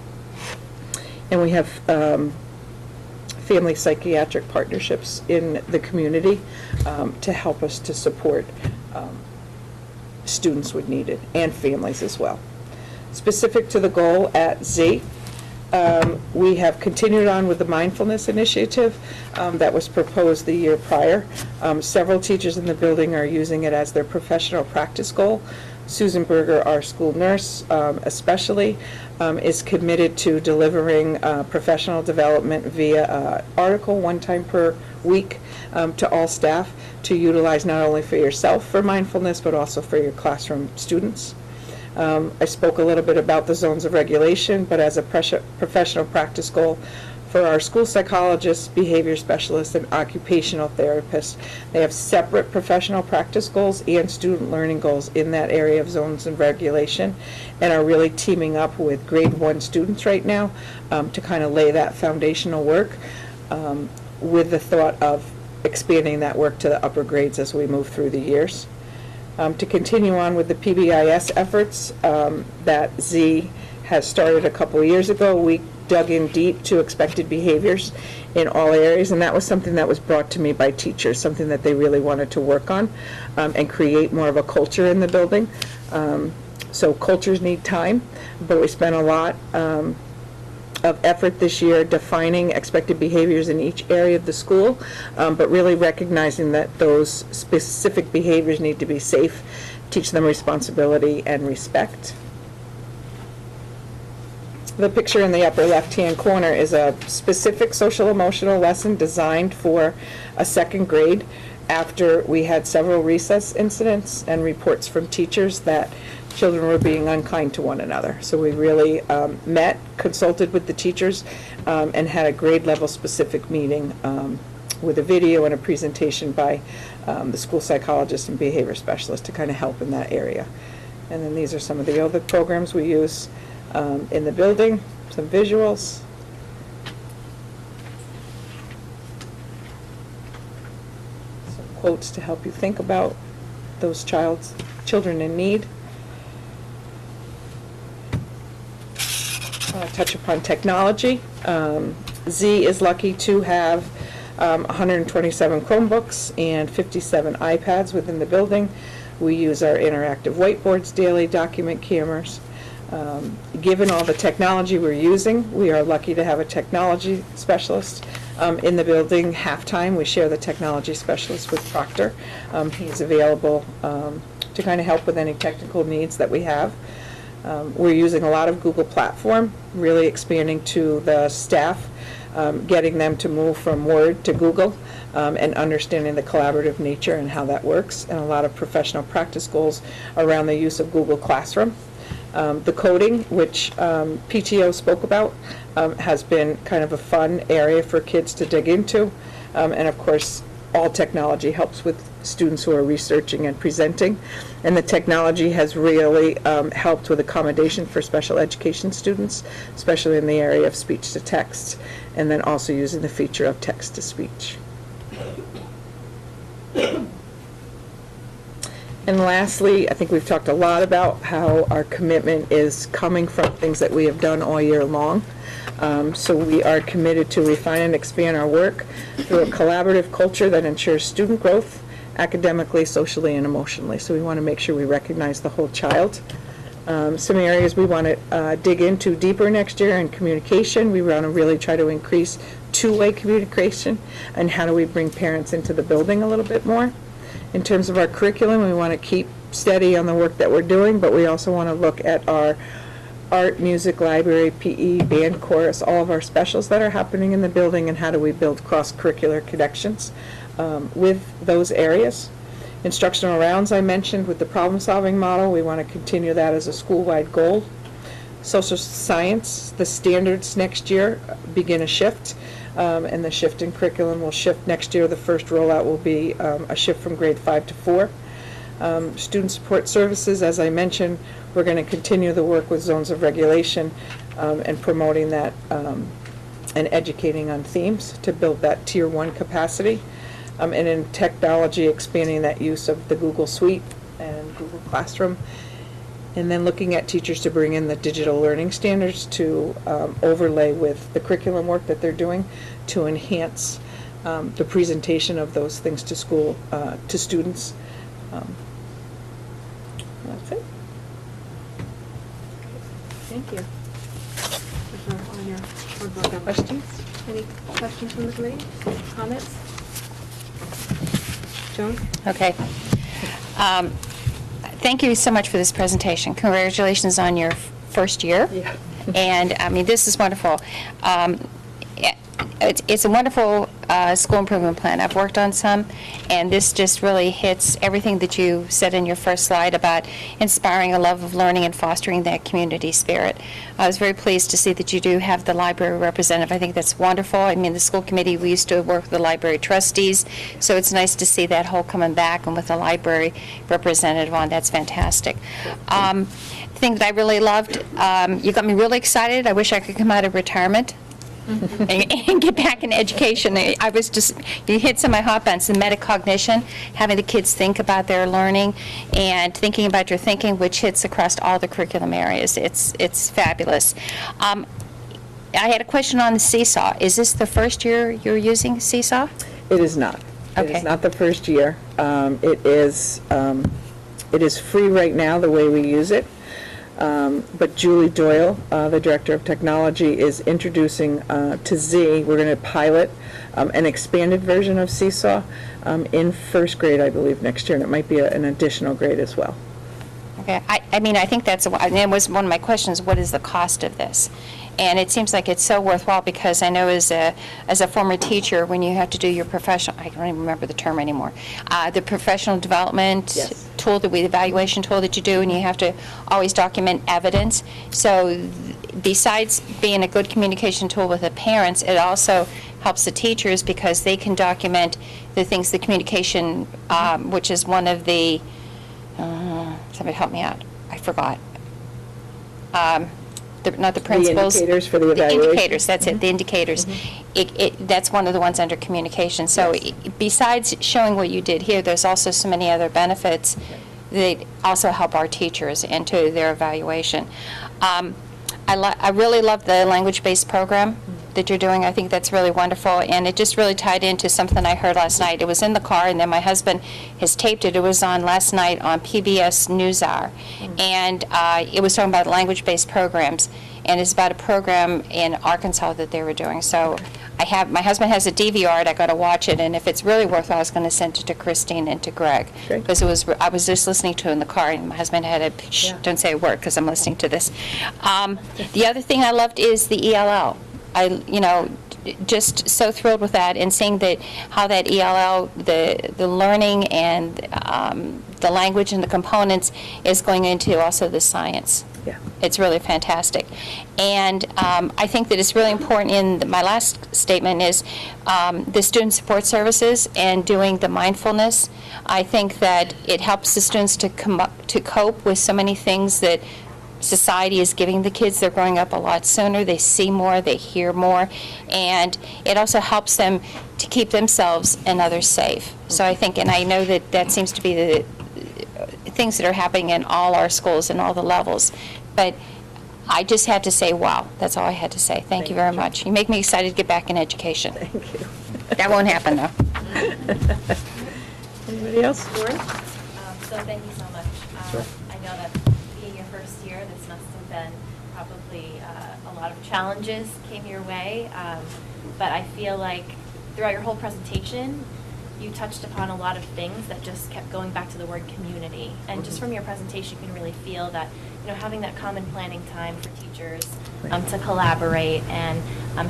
and we have family psychiatric partnerships in the community to help us to support students when needed, and families as well. Specific to the goal at Z, we have continued on with the mindfulness initiative that was proposed the year prior. Several teachers in the building are using it as their professional practice goal. Susan Berger, our school nurse especially, is committed to delivering professional development via article 1 time per week to all staff to utilize not only for yourself for mindfulness, but also for your classroom students. I spoke a little bit about the zones of regulation, but as a professional practice goal for our school psychologists, behavior specialists, and occupational therapists, they have separate professional practice goals and student learning goals in that area of zones of regulation, and are really teaming up with grade 1 students right now to kind of lay that foundational work with the thought of expanding that work to the upper grades as we move through the years. To continue on with the PBIS efforts that Z has started a couple of years ago, we dug in deep to expected behaviors in all areas, and that was something that was brought to me by teachers, something that they really wanted to work on and create more of a culture in the building. So cultures need time, but we spent a lot of effort this year defining expected behaviors in each area of the school, but really recognizing that those specific behaviors need to be safe teach them responsibility and respect. The picture in the upper left-hand corner is a specific social-emotional lesson designed for a second grade after we had several recess incidents and reports from teachers that children were being unkind to one another. So we really met, consulted with the teachers, and had a grade-level specific meeting with a video and a presentation by the school psychologist and behavior specialist to kind of help in that area. And then these are some of the other programs we use in the building, some visuals. Some quotes to help you think about those children in need. Touch upon technology. Z is lucky to have 127 Chromebooks and 57 iPads within the building. We use our interactive whiteboards daily, document cameras. Given all the technology we're using, we are lucky to have a technology specialist in the building. Half-time, we share the technology specialist with Proctor. He's available to kind of help with any technical needs that we have. We're using a lot of Google Platform, really expanding to the staff, getting them to move from Word to Google, and understanding the collaborative nature and how that works, and a lot of professional practice goals around the use of Google Classroom. The coding, which PTO spoke about, has been kind of a fun area for kids to dig into, and of course, all technology helps with students who are researching and presenting, and the technology has really helped with accommodation for special education students, especially in the area of speech to text, and then also using the feature of text to speech. And lastly, I think we've talked a lot about how our commitment is coming from things that we have done all year long. So we are committed to refine and expand our work through a collaborative culture that ensures student growth academically, socially, and emotionally. So we want to make sure we recognize the whole child. Some areas we want to dig into deeper next year in communication. We want to really try to increase two-way communication, and how do we bring parents into the building a little bit more. In terms of our curriculum, we want to keep steady on the work that we're doing, but we also want to look at our art, music, library, PE, band, chorus, all of our specials that are happening in the building, and how do we build cross-curricular connections with those areas. Instructional rounds I mentioned with the problem-solving model. We want to continue that as a school-wide goal. Social science, the standards next year begin a shift, and the shift in curriculum will shift next year. The first rollout will be a shift from grade 5 to 4. Student support services, as I mentioned, we're going to continue the work with zones of regulation and promoting that and educating on themes to build that Tier 1 capacity. And in technology, expanding that use of the Google Suite and Google Classroom. And then looking at teachers to bring in the digital learning standards to overlay with the curriculum work that they're doing to enhance the presentation of those things to school, to students. That's it. Thank you. Those are all your board program questions. Any questions from the committee? Comments? Joan? Okay. Thank you so much for this presentation. Congratulations on your first year. Yeah. And, I mean, this is wonderful. It's a wonderful school improvement plan. I've worked on some, and this just really hits everything that you said in your first slide about inspiring a love of learning and fostering that community spirit. I was very pleased to see that you do have the library representative. I think that's wonderful. I mean, the school committee, we used to work with the library trustees, so it's nice to see that whole coming back, and with the library representative on. That's fantastic. The thing that I really loved, you got me really excited. I wish I could come out of retirement and get back in education. I was just, you hit some of my hot buttons, the metacognition, having the kids think about their learning and thinking about your thinking, which hits across all the curriculum areas. It's fabulous. I had a question on the Seesaw. Is this the first year you're using Seesaw? It is not. Okay. It is not the first year. It is free right now the way we use it. But Julie Doyle, the Director of Technology, is introducing to Z, we're going to pilot an expanded version of Seesaw in first grade, I believe, next year, and it might be an additional grade as well. Okay, I mean, I think that's, and it was one of my questions, what is the cost of this? And it seems like it's so worthwhile, because I know as a former teacher, when you have to do your professional, I don't even remember the term anymore, the professional development tool, the evaluation tool that you do, and you have to always document evidence. So besides being a good communication tool with the parents, it also helps the teachers, because they can document the things, the communication, which is one of the, somebody help me out, I forgot. Not the principles. The indicators for the The evaluation. indicators, that's it, the indicators. That's one of the ones under communication. So besides showing what you did here, there's also so many other benefits that also help our teachers into their evaluation. I really love the language-based program that you're doing. I think that's really wonderful, and it just really tied into something I heard last night. It was in the car, and then my husband has taped it. It was on last night on PBS NewsHour, and it was talking about language-based programs, and it's about a program in Arkansas that they were doing. So my husband has a DVR, and I got to watch it, and if it's really worthwhile, I was going to send it to Christine and to Greg, Great. because I was just listening to it in the car, and my husband had a, shh, don't say a word, because I'm listening to this. The other thing I loved is the ELL. Just so thrilled with that, and seeing that how that ELL, the learning and the language and the components is going into also the science. Yeah. It's really fantastic. And I think that it's really important in my last statement is the student support services and doing the mindfulness. I think that it helps the students to cope with so many things that society is giving the kids. They're growing up a lot sooner. They see more, they hear more, and it also helps them to keep themselves and others safe. So I think, and I know that that seems to be the things that are happening in all our schools and all the levels, but I just had to say, wow, that's all I had to say. Thank you very much. You make me excited to get back in education. Thank you. That won't happen, though. Anybody else? So thank you so much. Sure. I know that being your first year, this must have been probably a lot of challenges came your way, but I feel like throughout your whole presentation, you touched upon a lot of things that just kept going back to the word community. And just from your presentation, you can really feel that, having that common planning time for teachers to collaborate, and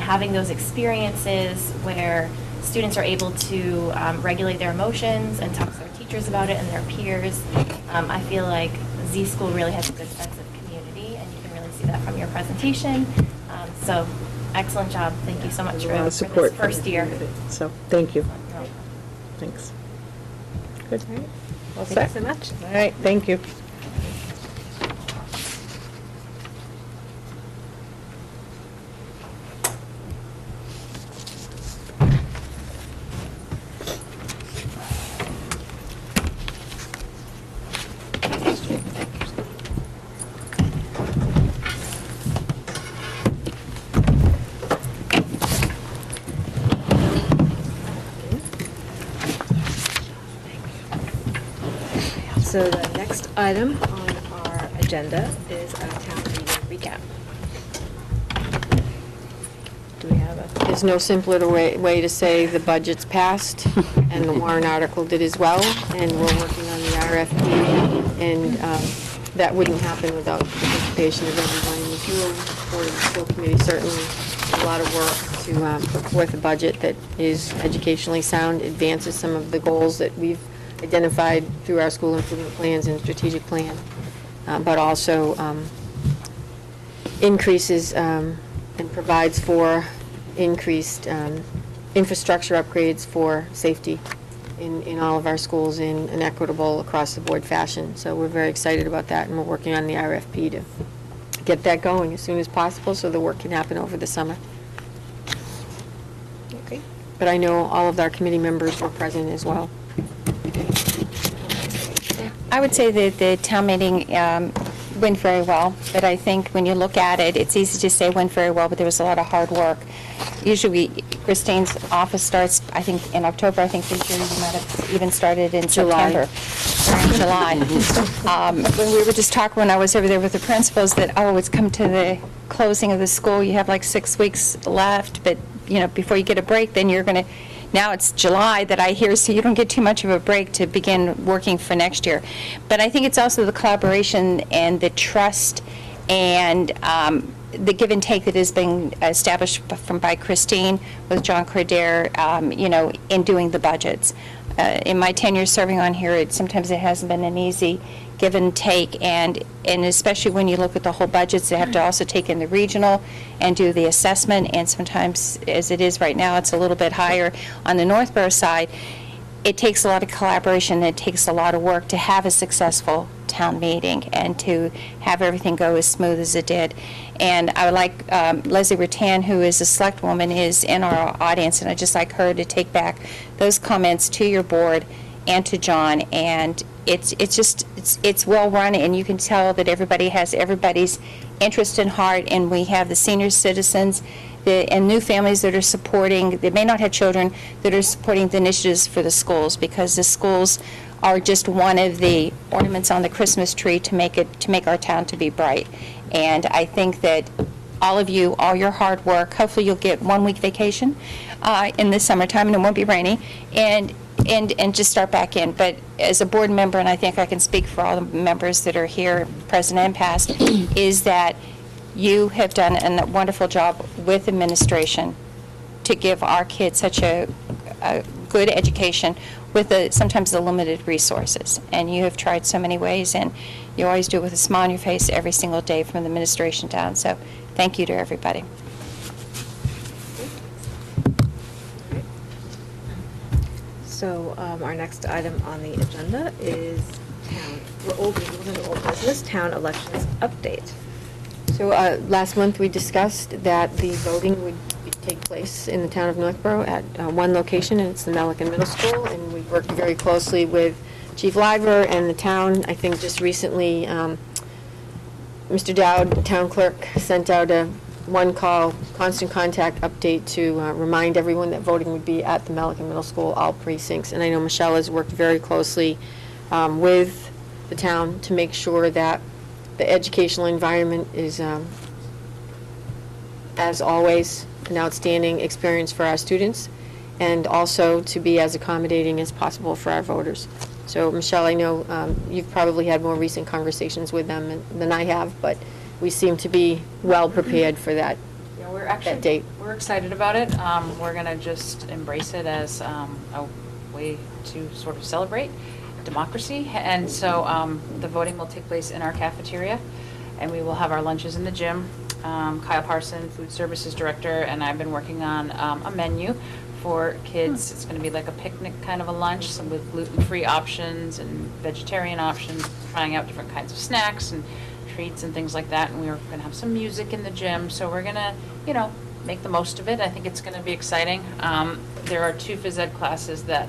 having those experiences where students are able to regulate their emotions and talk to their teachers about it and their peers. I feel like Z School really has a good sense of community, and you can really see that from your presentation. So excellent job. Thank you so much A lot of for support this from first the year. community. So, thank you. You're welcome. Thanks. Good. All Thank set? you so much. All right, thank you. So the next item on our agenda is a town meeting recap. Do we have a? There's no simpler way to say the budget's passed, and the warrant article did as well, and we're working on the RFP, and that wouldn't happen without the participation of everyone in this room, or the school committee. Certainly a lot of work to put forth a budget that is educationally sound, advances some of the goals that we've identified through our school improvement plans and strategic plan, but also increases and provides for increased infrastructure upgrades for safety in all of our schools in an equitable, across-the-board fashion. So we're very excited about that, and we're working on the RFP to get that going as soon as possible so the work can happen over the summer. Okay. But I know all of our committee members were present as well. I would say that the town meeting went very well, but I think when you look at it, it's easy to say went very well, but there was a lot of hard work. Usually, Christine's office starts, I think, in October. I think this year you might have even started in July. September. July. When we were just talking when I was over there with the principals that, it's come to the closing of the school, you have like 6 weeks left, but, before you get a break, then you're going to now it's July that I hear, so you don't get too much of a break to begin working for next year. But I think it's also the collaboration and the trust and the give and take that has been established by Christine with John Cordair, in doing the budgets. In my tenure serving on here, sometimes it hasn't been an easy give and take, and especially when you look at the whole budgets, they have to also take in the regional and do the assessment, and sometimes, as it is right now, it's a little bit higher on the Northborough side. It takes a lot of collaboration, and it takes a lot of work to have a successful town meeting and to have everything go as smooth as it did. And I would like Leslie Rattan, who is a select woman, is in our audience, and I'd just like her to take back those comments to your board and to John. And it's well run, and you can tell that everybody has everybody's interest in heart, and we have the senior citizens and new families that are supporting, that may not have children, that are supporting the initiatives for the schools, because the schools are just one of the ornaments on the Christmas tree to make our town to be bright. And I think that all of you, all your hard work, hopefully you'll get 1 week vacation in the summertime, and it won't be rainy, and just start back in. But as a board member, and I think I can speak for all the members that are here, present and past, is that you have done a wonderful job with administration to give our kids such a good education with sometimes the limited resources. And you have tried so many ways, and you always do it with a smile on your face every single day from the administration down. So thank you to everybody. So our next item on the agenda is old business, town elections update. So last month, we discussed that the voting would take place in the town of Northborough at one location, and it's the Melican Middle School, and we worked very closely with Chief Liver and the town. I think just recently, Mr. Dowd, town clerk, sent out a one-call, constant contact update to remind everyone that voting would be at the Melican Middle School, all precincts. And I know Michelle has worked very closely with the town to make sure that the educational environment is, as always, an outstanding experience for our students, and also to be as accommodating as possible for our voters. So, Michelle, I know you've probably had more recent conversations with them than I have, but we seem to be well prepared for that. Yeah, that date. We're excited about it. We're going to just embrace it as a way to sort of celebrate democracy. And so the voting will take place in our cafeteria, and we will have our lunches in the gym. Kyle Parson, Food Services Director, and I've been working on a menu for kids. It's going to be like a picnic kind of a lunch, some with gluten-free options and vegetarian options, trying out different kinds of snacks and treats and things like that. And we're going to have some music in the gym, so we're going to, make the most of it. I think it's going to be exciting. There are 2 phys ed classes that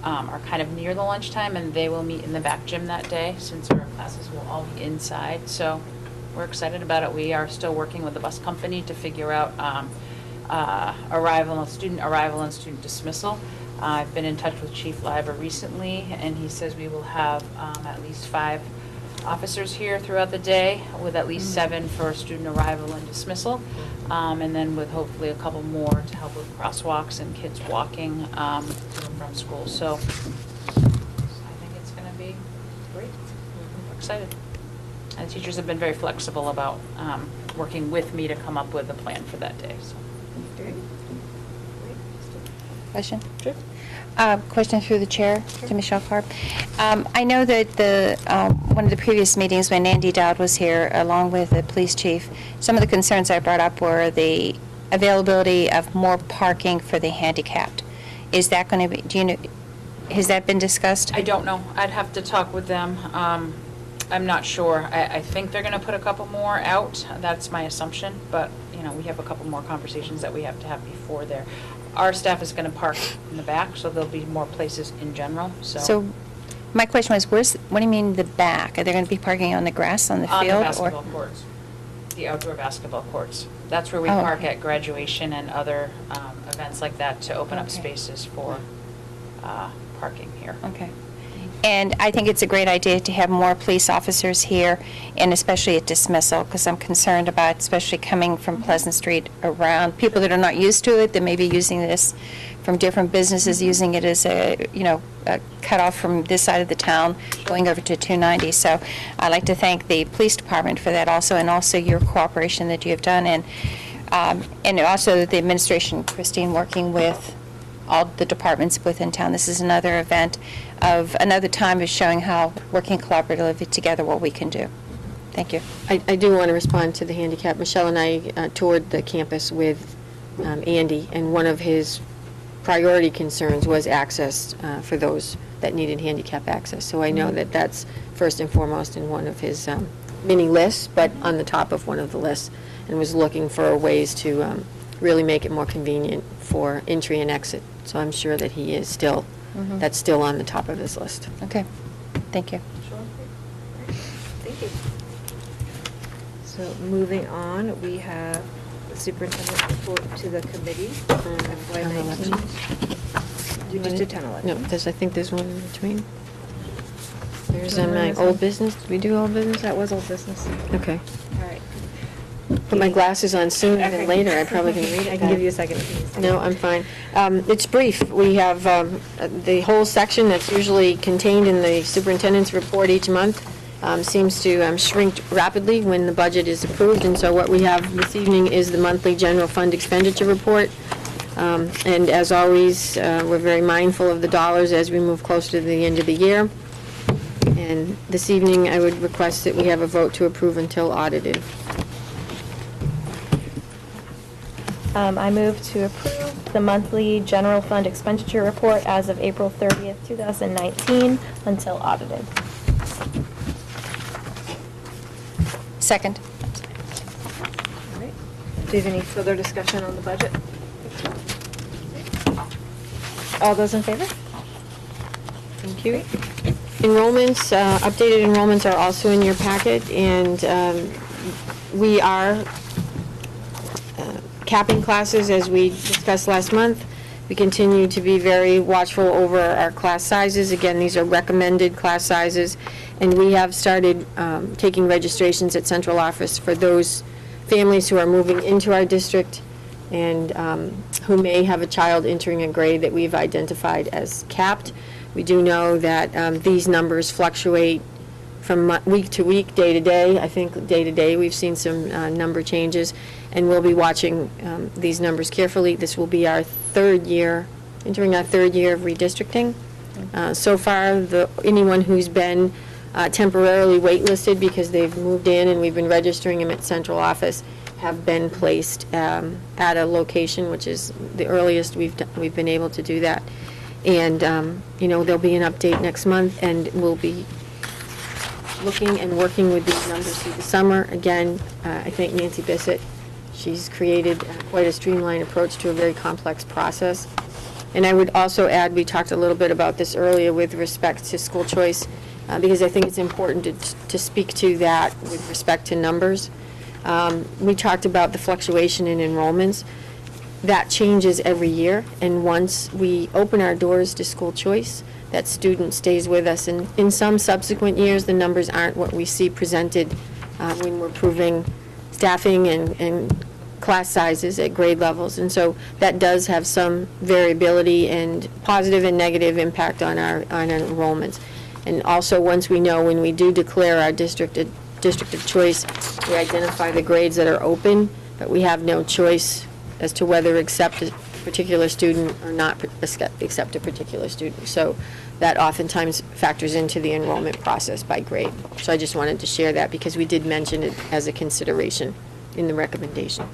are kind of near the lunchtime, and they will meet in the back gym that day, since our classes will all be inside. So we're excited about it. We are still working with the bus company to figure out student arrival and student dismissal. I've been in touch with Chief Liver recently, and he says we will have at least 5 officers here throughout the day, with at least 7 for student arrival and dismissal, and then with hopefully a couple more to help with crosswalks and kids walking to and from school. So I think it's going to be great. We're excited. And teachers have been very flexible about working with me to come up with a plan for that day. So. Question? Sure. Question through the chair to Michelle Karp. I know that one of the previous meetings when Andy Dowd was here, along with the police chief, some of the concerns I brought up were the availability of more parking for the handicapped. Is that going to be, has that been discussed? I don't know. I'd have to talk with them. I'm not sure. I think they're going to put a couple more out. That's my assumption. But, we have a couple more conversations that we have to have before there. Our staff is going to park in the back, so there'll be more places in general. So my question was, what do you mean the back? Are they going to be parking on the grass on the field? On the basketball courts, the outdoor basketball courts. That's where we park at graduation and other events like that, to open up spaces for parking here. Okay. And I think it's a great idea to have more police officers here, and especially at dismissal, because I'm concerned about, especially coming from Pleasant Street around, people that are not used to it, that may be using this from different businesses using it as a, a cutoff from this side of the town going over to 290. So I'd like to thank the police department for that also, and also your cooperation that you have done, and also the administration, Christine, working with all the departments within town. This is another event of another time of showing how working collaboratively together what we can do. Thank you. I do want to respond to the handicap. Michelle and I toured the campus with Andy, and one of his priority concerns was access for those that needed handicap access. So I know that that's first and foremost in one of his mini lists, but on the top of one of the lists, and was looking for ways to really make it more convenient for entry and exit. So I'm sure that he is still, that's still on the top of his list. Okay. Thank you. Thank you. So moving on, we have the superintendent's report to the committee for FY19. You just did 10, 11. No, I think there's one in between. There's my old business. Did we do old business? That was old business. Okay. All right. Put my glasses on sooner than Okay. later. I probably can read it. I can give you a second if you need a second. No, I'm fine. It's brief. We have the whole section that's usually contained in the superintendent's report each month seems to shrink rapidly when the budget is approved, and so what we have this evening is the monthly general fund expenditure report. And as always, we're very mindful of the dollars as we move closer to the end of the year. And this evening, I would request that we have a vote to approve until audited. I move to approve the monthly general fund expenditure report as of April 30th, 2019, until audited. Second. All right. Do you have any further discussion on the budget? All those in favor? Thank you. Enrollments, updated enrollments are also in your packet, and we are capping classes as we discussed last month. We continue to be very watchful over our class sizes. Again, these are recommended class sizes, and we have started taking registrations at central office for those families who are moving into our district and who may have a child entering a grade that we've identified as capped. We do know that these numbers fluctuate from week to week, day to day. I think day to day we've seen some number changes, and we'll be watching these numbers carefully. This will be our third year, entering our third year of redistricting. So far, anyone who's been temporarily waitlisted because they've moved in and we've been registering them at central office have been placed at a location, which is the earliest we've been able to do that. And, there'll be an update next month, and we'll be looking and working with these numbers through the summer. Again, I thank Nancy Bissett. She's created quite a streamlined approach to a very complex process. And I would also add, we talked a little bit about this earlier with respect to school choice, because I think it's important to speak to that with respect to numbers. We talked about the fluctuation in enrollments. That changes every year, and once we open our doors to school choice, that student stays with us. And in some subsequent years, the numbers aren't what we see presented when we're proving staffing and class sizes at grade levels. And so that does have some variability and positive and negative impact on our enrollments. And also, once we know when we do declare our district of choice, we identify the grades that are open, but we have no choice as to whether accept a particular student or not accept a particular student. So that oftentimes factors into the enrollment process by grade. So I just wanted to share that because we did mention it as a consideration in the recommendation.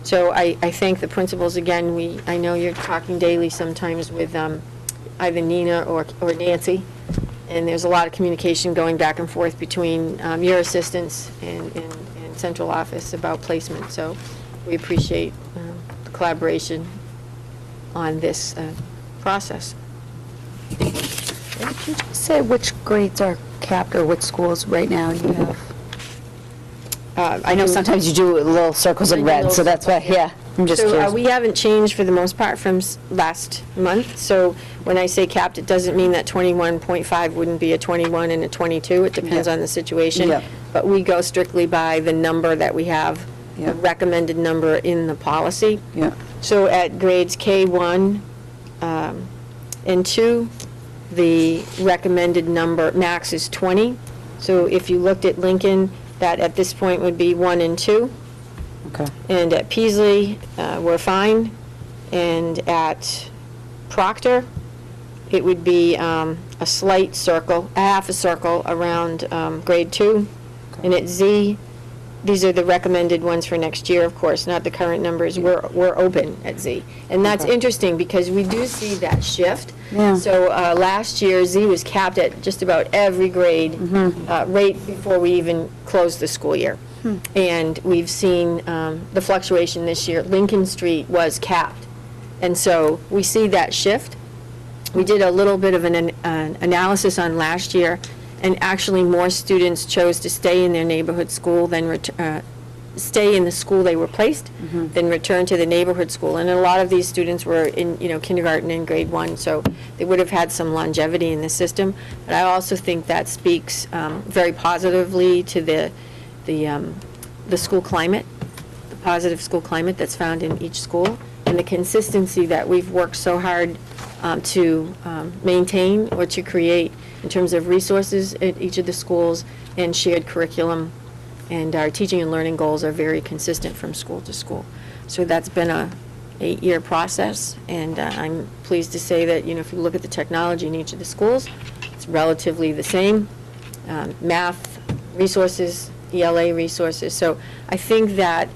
So I thank the principals again. I know you're talking daily sometimes with either Nina or Nancy, and there's a lot of communication going back and forth between your assistants and central office about placement. So we appreciate the collaboration on this process. Could you just say which grades are capped or which schools right now you have? I know sometimes you do little circles in red, so that's why, yeah, I'm just curious. So we haven't changed for the most part from last month. So when I say capped, it doesn't mean that 21.5 wouldn't be a 21 and a 22. It depends on the situation. Yep. But we go strictly by the number that we have, the Yep. recommended number in the policy. Yeah. So at grades K1 and 2. The recommended number, max is 20. So if you looked at Lincoln, that at this point would be 1 and 2. Okay. And at Peasley, we're fine. And at Proctor, it would be a slight circle, a half a circle around grade 2. And at Z, these are the recommended ones for next year, of course, not the current numbers. We're open at Z. And that's Okay. interesting because we do see that shift. Yeah. So last year, Z was capped at just about every grade right before we even closed the school year. And we've seen the fluctuation this year. Lincoln Street was capped. And so we see that shift. We did a little bit of an analysis on last year, and actually more students chose to stay in their neighborhood school than stay in the school they were placed than return to the neighborhood school. And a lot of these students were in, kindergarten and grade 1, so they would have had some longevity in the system. But I also think that speaks very positively to the school climate, the positive school climate that's found in each school, and the consistency that we've worked so hard to maintain or to create in terms of resources at each of the schools and shared curriculum. And our teaching and learning goals are very consistent from school to school. So that's been a 8-year process, and I'm pleased to say that, if you look at the technology in each of the schools, it's relatively the same. Math resources, ELA resources. So I think that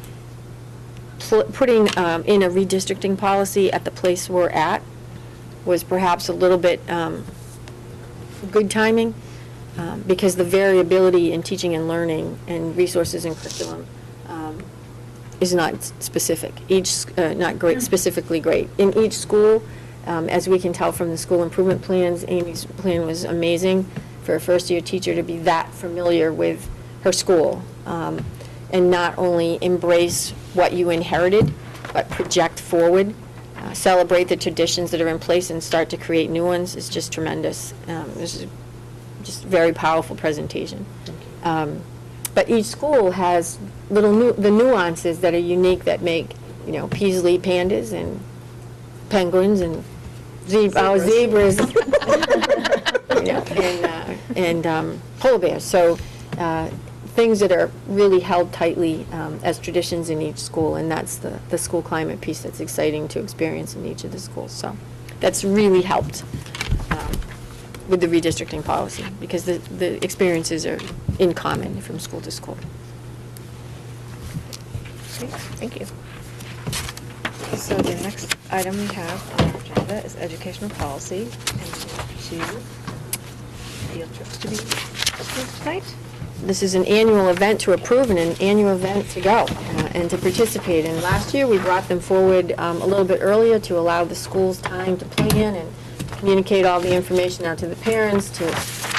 putting in a redistricting policy at the place we're at was perhaps a little bit good timing, because the variability in teaching and learning and resources and curriculum is not specific. Not great, specifically great. In each school, as we can tell from the school improvement plans, Amy's plan was amazing for a first-year teacher to be that familiar with her school, and not only embrace what you inherited, but project forward, celebrate the traditions that are in place and start to create new ones is just tremendous. This is just a very powerful presentation. But each school has the nuances that are unique that make, Peasley pandas and penguins and zebras, and polar bears. So things that are really held tightly as traditions in each school, and that's the school climate piece that's exciting to experience in each of the schools. So that's really helped with the redistricting policy, because the experiences are in common from school to school. Thank you. So the next item we have on our agenda is educational policy, and 2 field trips to be approved tonight. This is an annual event to approve and an annual event to go and to participate in. Last year, we brought them forward a little bit earlier to allow the schools time to plan and communicate all the information out to the parents, to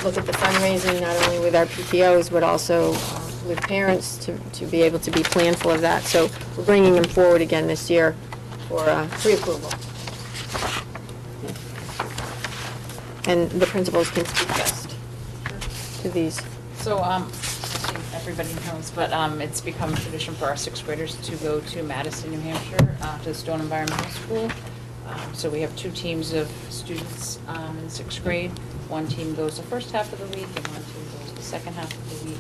look at the fundraising, not only with our PTOs, but also with parents to be able to be planful of that. So we're bringing them forward again this year for pre-approval. And the principals can speak best to these. So, I think everybody knows, but it's become a tradition for our 6th graders to go to Madison, New Hampshire, to the Stone Environmental School. So we have 2 teams of students in 6th grade. One team goes the first half of the week, and one team goes the second half of the week.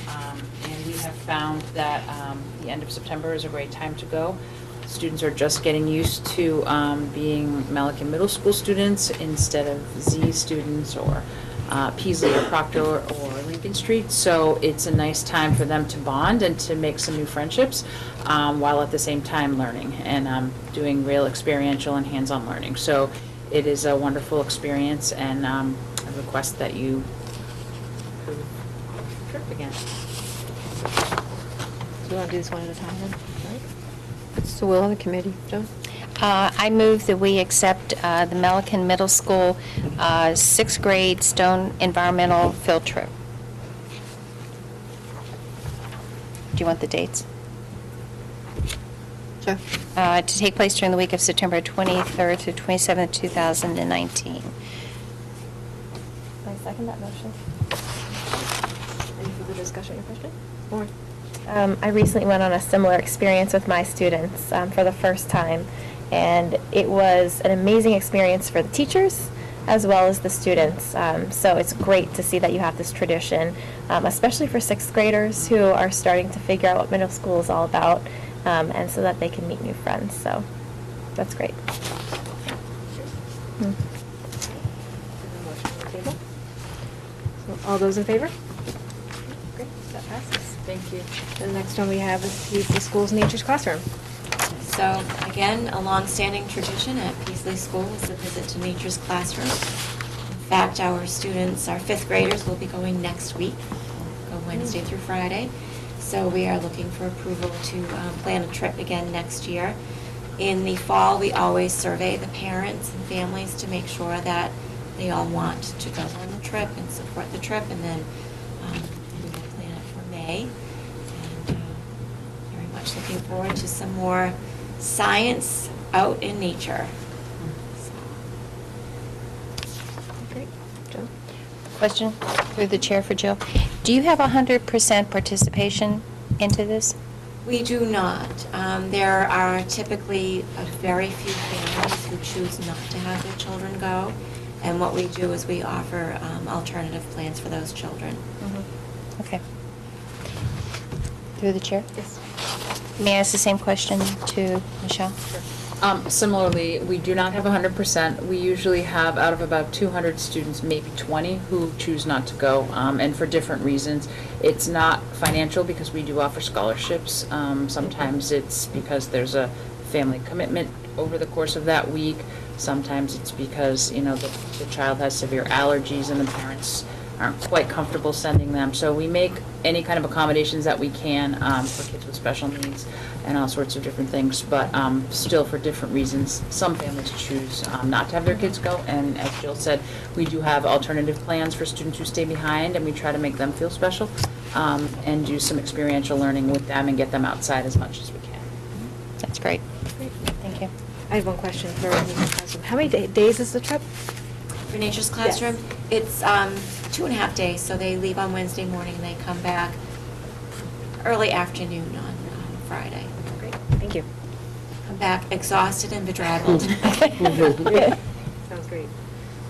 And we have found that the end of September is a great time to go. Students are just getting used to being Milliken Middle School students instead of Z students or Peasley or Proctor or Lincoln Street. So it's a nice time for them to bond and to make some new friendships while at the same time learning and doing real experiential and hands-on learning. So it is a wonderful experience, and I request that you approve the trip again. Do you want to do this one at a time then? Right? It's the will of the committee. Joan? I move that we accept the Milliken Middle School 6th grade Stone Environmental Field Trip. Do you want the dates? Sure. To take place during the week of September 23rd to 27th, 2019. I second that motion. Any further discussion or question? Or I recently went on a similar experience with my students for the first time, and it was an amazing experience for the teachers as well as the students. So it's great to see that you have this tradition, especially for sixth graders who are starting to figure out what middle school is all about, and so that they can meet new friends. So that's great. So all those in favor? Great, that passes. Thank you. The next one we have is Peasley School's Nature's Classroom. So again, a long-standing tradition at Peasley School is the visit to Nature's Classroom. In fact, our students, our fifth graders, will be going next week, go Wednesday through Friday. So we are looking for approval to plan a trip again next year. In the fall, we always survey the parents and families to make sure that they all want to go on the trip and support the trip, and then we will plan it for May. And very much looking forward to some more science out in nature. Great. Jill? Question through the chair for Jill. Do you have 100% participation into this? We do not. There are typically a very few families who choose not to have their children go, and what we do is we offer alternative plans for those children. Okay. Through the chair? Yes. May I ask the same question to Michelle? Similarly, we do not have 100%. We usually have, out of about 200 students, maybe 20 who choose not to go, and for different reasons. It's not financial because we do offer scholarships. Sometimes it's because there's a family commitment over the course of that week. Sometimes it's because, the child has severe allergies and the parents aren't quite comfortable sending them. So we make any kind of accommodations that we can for kids with special needs and all sorts of different things, but still for different reasons. Some families choose not to have their kids go, and as Jill said, we do have alternative plans for students who stay behind, and we try to make them feel special and do some experiential learning with them and get them outside as much as we can. That's great. Thank you. I have one question for Nature's Classroom. How many days is the trip? For Nature's Classroom, it's 2.5 days, so they leave on Wednesday morning and they come back early afternoon on Friday. Great, thank you. Come back exhausted and bedraggled. Sounds great.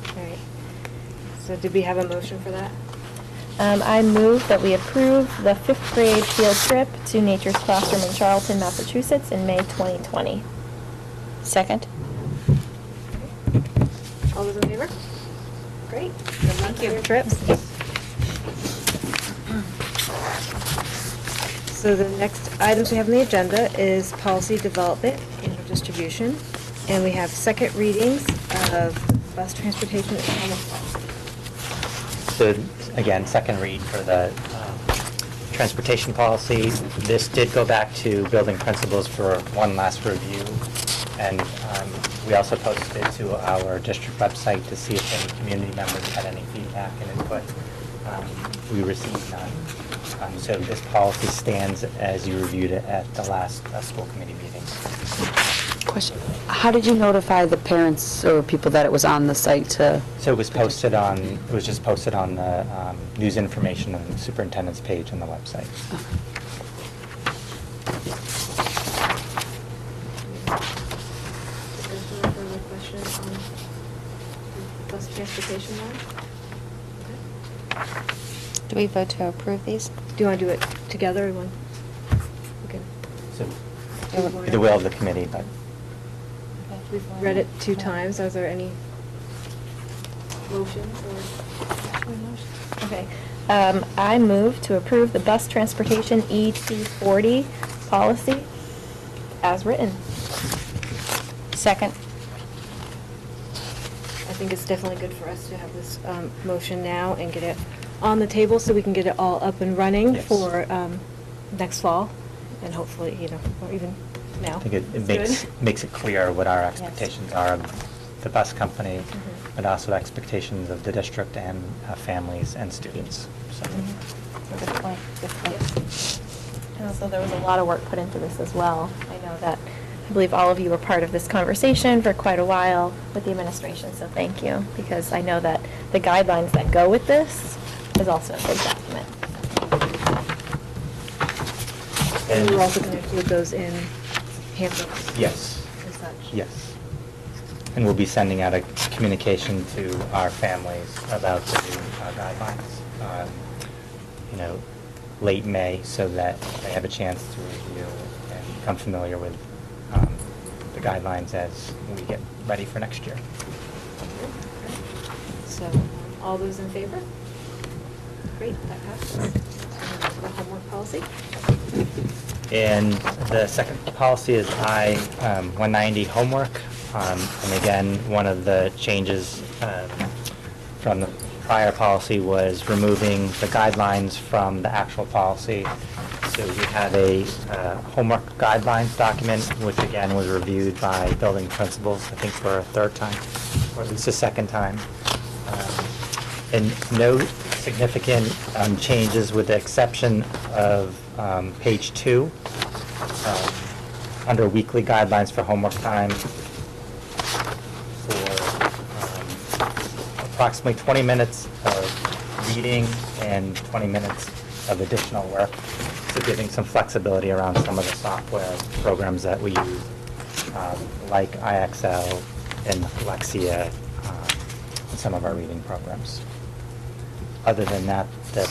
All right. So did we have a motion for that? I move that we approve the fifth grade field trip to Nature's Classroom in Charlton, Massachusetts in May 2020. Second? All those in favor? Great. Good luck on your trips. So the next items we have on the agenda is policy development and distribution. And we have second readings of bus transportation and helmet policy. So again, second read for the transportation policy. This did go back to building principals for one last review. And we also posted it to our district website to see if any community members had any feedback and input. We received none. So this policy stands as you reviewed it at the last school committee meeting. Question, how did you notify the parents or people that it was on the site to? So it was posted on, it was just posted on the news information on the superintendent's page on the website. Is there further questions on bus transportation one? Okay. Do we vote to approve these? Do you want to do it together or one? Okay. So the will of the committee, but We've read it 2 times. Are there any motions or? Okay. I move to approve the bus transportation ET40 policy as written. Second? I think it's definitely good for us to have this motion now and get it on the table so we can get it all up and running Yes. for next fall, and hopefully, or even now. I think it It's makes it clear what our expectations are of the bus company, but also expectations of the district and families and students. So Good point. Good point. And also, there was a lot of work put into this as well. I know that, I believe all of you were part of this conversation for quite a while with the administration, so thank you, because I know that the guidelines that go with this is also a big document. And we're also going to include those in handbooks yes. and such. Yes. And we'll be sending out a communication to our families about the new guidelines, late May, so that they have a chance to review and become familiar with the guidelines as we get ready for next year. So, all those in favor? Great, that passes. The homework policy? And the second policy is I-190 homework. And again, one of the changes from the prior policy was removing the guidelines from the actual policy. So we have a homework guidelines document, which again was reviewed by building principals, I think for a third time, or at least a second time. And no significant changes with the exception of page 2, under weekly guidelines for homework time for approximately 20 minutes of reading and 20 minutes of additional work. So giving some flexibility around some of the software programs that we use, like IXL and Lexia, and some of our reading programs. Other than that, the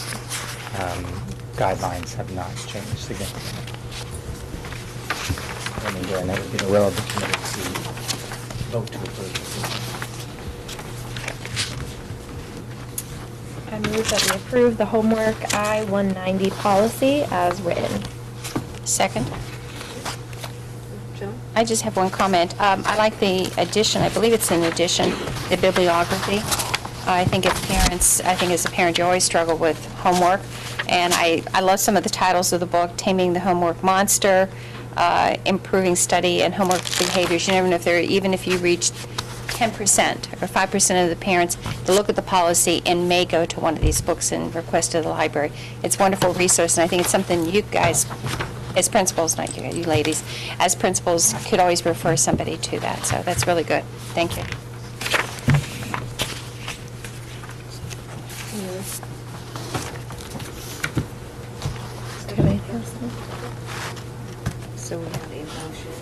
guidelines have not changed significantly. And again, that would be the will of the committee to vote to approve this. I move that we approve the homework I-190 policy as written. Second. Joan? I just have one comment. I like the addition, I believe it's an addition, the bibliography. I think as a parent, you always struggle with homework. And I love some of the titles of the book, Taming the Homework Monster, Improving Study and Homework Behaviors. You never know even if you reach 10% or 5% of the parents to look at the policy and may go to one of these books and request to the library. It's a wonderful resource, and I think it's something you guys, as principals, not you ladies, as principals could always refer somebody to that. So that's really good. Thank you. So we have a motion.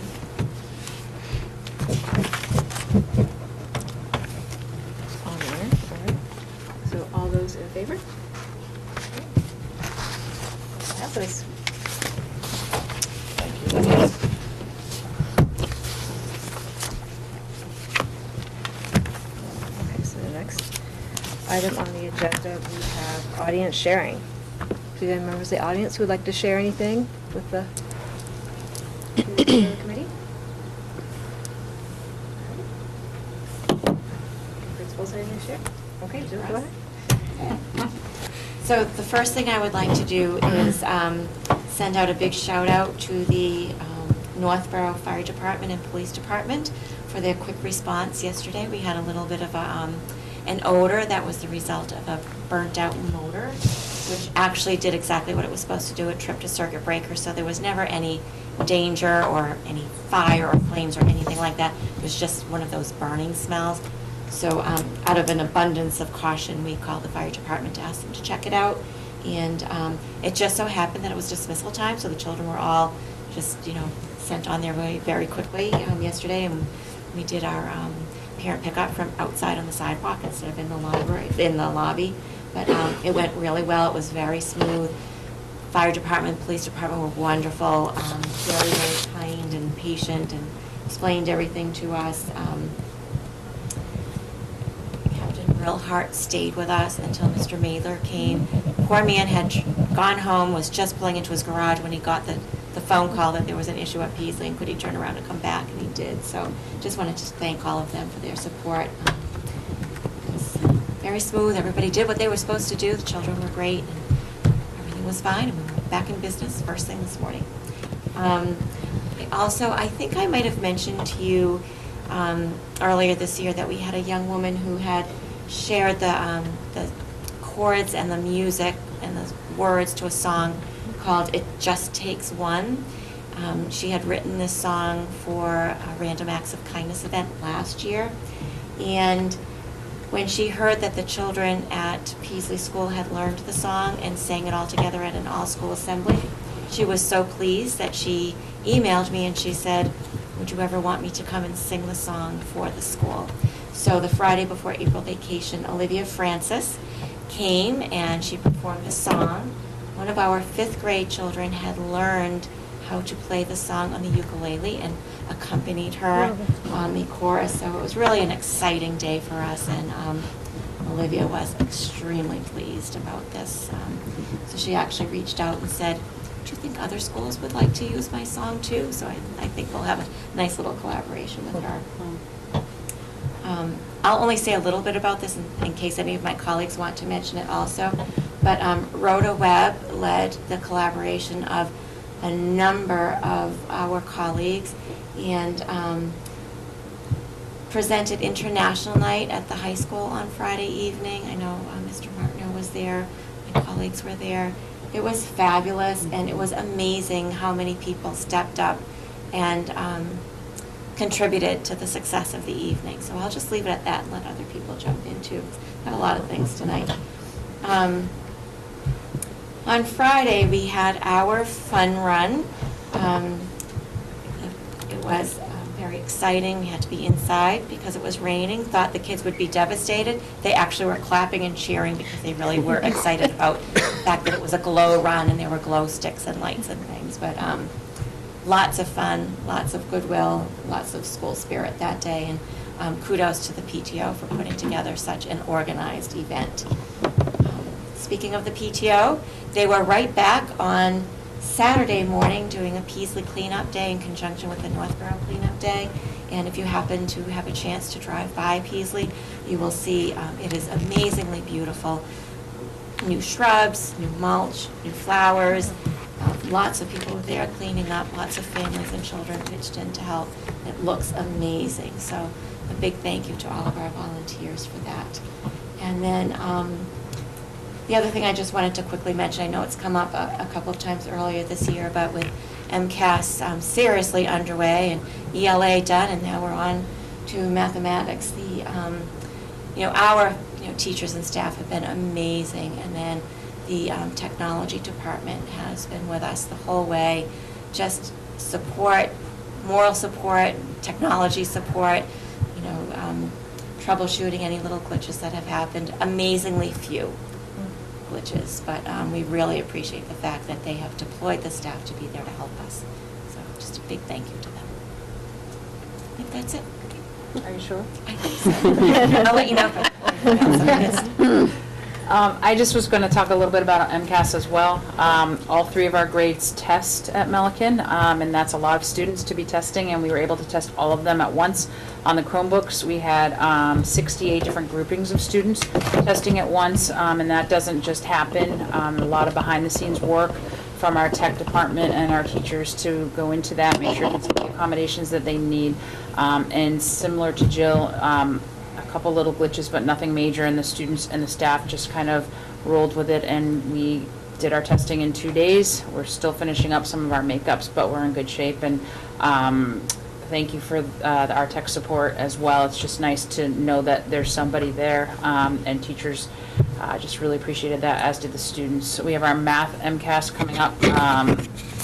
On there, all right. So all those in favor? Passes. Okay, so the next item on the agenda, we have audience sharing. Do you have members of the audience who would like to share anything with the committee? Principals, anything to share? Okay, Jill, go ahead. So the first thing I would like to do is send out a big shout out to the Northborough Fire Department and Police Department for their quick response yesterday. We had a little bit of an odor that was the result of a burnt out motor, which actually did exactly what it was supposed to do. It tripped a circuit breaker, so there was never any danger or any fire or flames or anything like that. It was just one of those burning smells. So out of an abundance of caution, we called the fire department to ask them to check it out. And it just so happened that it was dismissal time, so the children were all just, sent on their way very quickly yesterday. And we did our parent pickup from outside on the sidewalk instead of in the lobby. But it went really well. It was very smooth. Fire department, police department were wonderful, very, very kind and patient, and explained everything to us. Captain Brillhart stayed with us until Mr. Mather came. Poor man had gone home, was just pulling into his garage when he got the phone call that there was an issue at Peasley, and could he turn around and come back, and he did. So just wanted to thank all of them for their support. It was very smooth. Everybody did what they were supposed to do. The children were great, and everything was fine, and we were back in business first thing this morning. I think I might have mentioned to you earlier this year that we had a young woman who had shared the chords and the music and the words to a song called It Just Takes One. She had written this song for a Random Acts of Kindness event last year, and when she heard that the children at Peasley School had learned the song and sang it all together at an all-school assembly, she was so pleased that she emailed me and she said, would you ever want me to come and sing the song for the school? So the Friday before April vacation, Olivia Francis came and she performed the song. One of our 5th grade children had learned how to play the song on the ukulele and accompanied her on the chorus. So it was really an exciting day for us, and Olivia was extremely pleased about this. So she actually reached out and said, do you think other schools would like to use my song too? So I think we'll have a nice little collaboration with her. I'll only say a little bit about this in case any of my colleagues want to mention it also. But Rhoda Webb led the collaboration of a number of our colleagues and presented International Night at the high school on Friday evening. I know Mr. Martineau was there, my colleagues were there. It was fabulous, and it was amazing how many people stepped up and contributed to the success of the evening. So I'll just leave it at that and let other people jump in too. I have a lot of things tonight. On Friday, we had our fun run. It was very exciting. We had to be inside because it was raining. Thought the kids would be devastated. They actually were clapping and cheering because they really were excited about the fact that it was a glow run and there were glow sticks and lights and things. But lots of fun, lots of goodwill, lots of school spirit that day. And kudos to the PTO for putting together such an organized event. Speaking of the PTO, they were right back on Saturday morning doing a Peaslee cleanup day in conjunction with the Northborough cleanup day. And if you happen to have a chance to drive by Peaslee, you will see it is amazingly beautiful. New shrubs, new mulch, new flowers. Lots of people were there cleaning up. Lots of families and children pitched in to help. It looks amazing. So a big thank you to all of our volunteers for that. And then the other thing I just wanted to quickly mention, I know it's come up a couple of times earlier this year, but with MCAS seriously underway and ELA done, and now we're on to mathematics. Our teachers and staff have been amazing, and then the technology department has been with us the whole way. Just support, moral support, technology support, troubleshooting any little glitches that have happened. Amazingly few glitches, but we really appreciate the fact that they have deployed the staff to be there to help us. So just a big thank you to them. I think that's it. Are you sure? I think so. I'll let you know if anything else I missed. I just was going to talk a little bit about MCAS as well. All 3 of our grades test at Milliken, and that's a lot of students to be testing, and we were able to test all of them at once. On the Chromebooks, we had 68 different groupings of students testing at once, and that doesn't just happen. A lot of behind-the-scenes work from our tech department and our teachers to go into that, make sure it's the accommodations that they need. And similar to Jill, a couple little glitches, but nothing major, and the students and the staff just kind of rolled with it, and we did our testing in 2 days. We're still finishing up some of our makeups, but we're in good shape, and thank you for our tech support as well. It's just nice to know that there's somebody there, and teachers just really appreciated that, as did the students. So we have our math MCAS coming up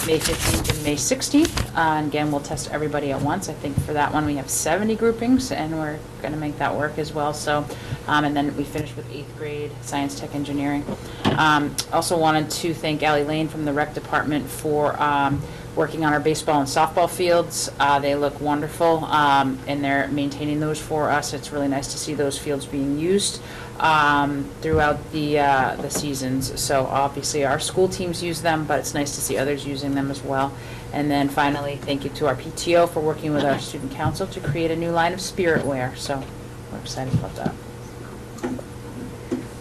May 15th and May 16th. And again, we'll test everybody at once. I think for that one we have 70 groupings, and we're going to make that work as well. So, and then we finish with 8th grade science, tech, engineering. Also wanted to thank Allie Lane from the rec department for working on our baseball and softball fields. They look wonderful, and they're maintaining those for us. It's really nice to see those fields being used throughout the seasons. So obviously our school teams use them, but it's nice to see others using them as well. And then finally, thank you to our PTO for working with our student council to create a new line of spirit wear. So we're excited about that.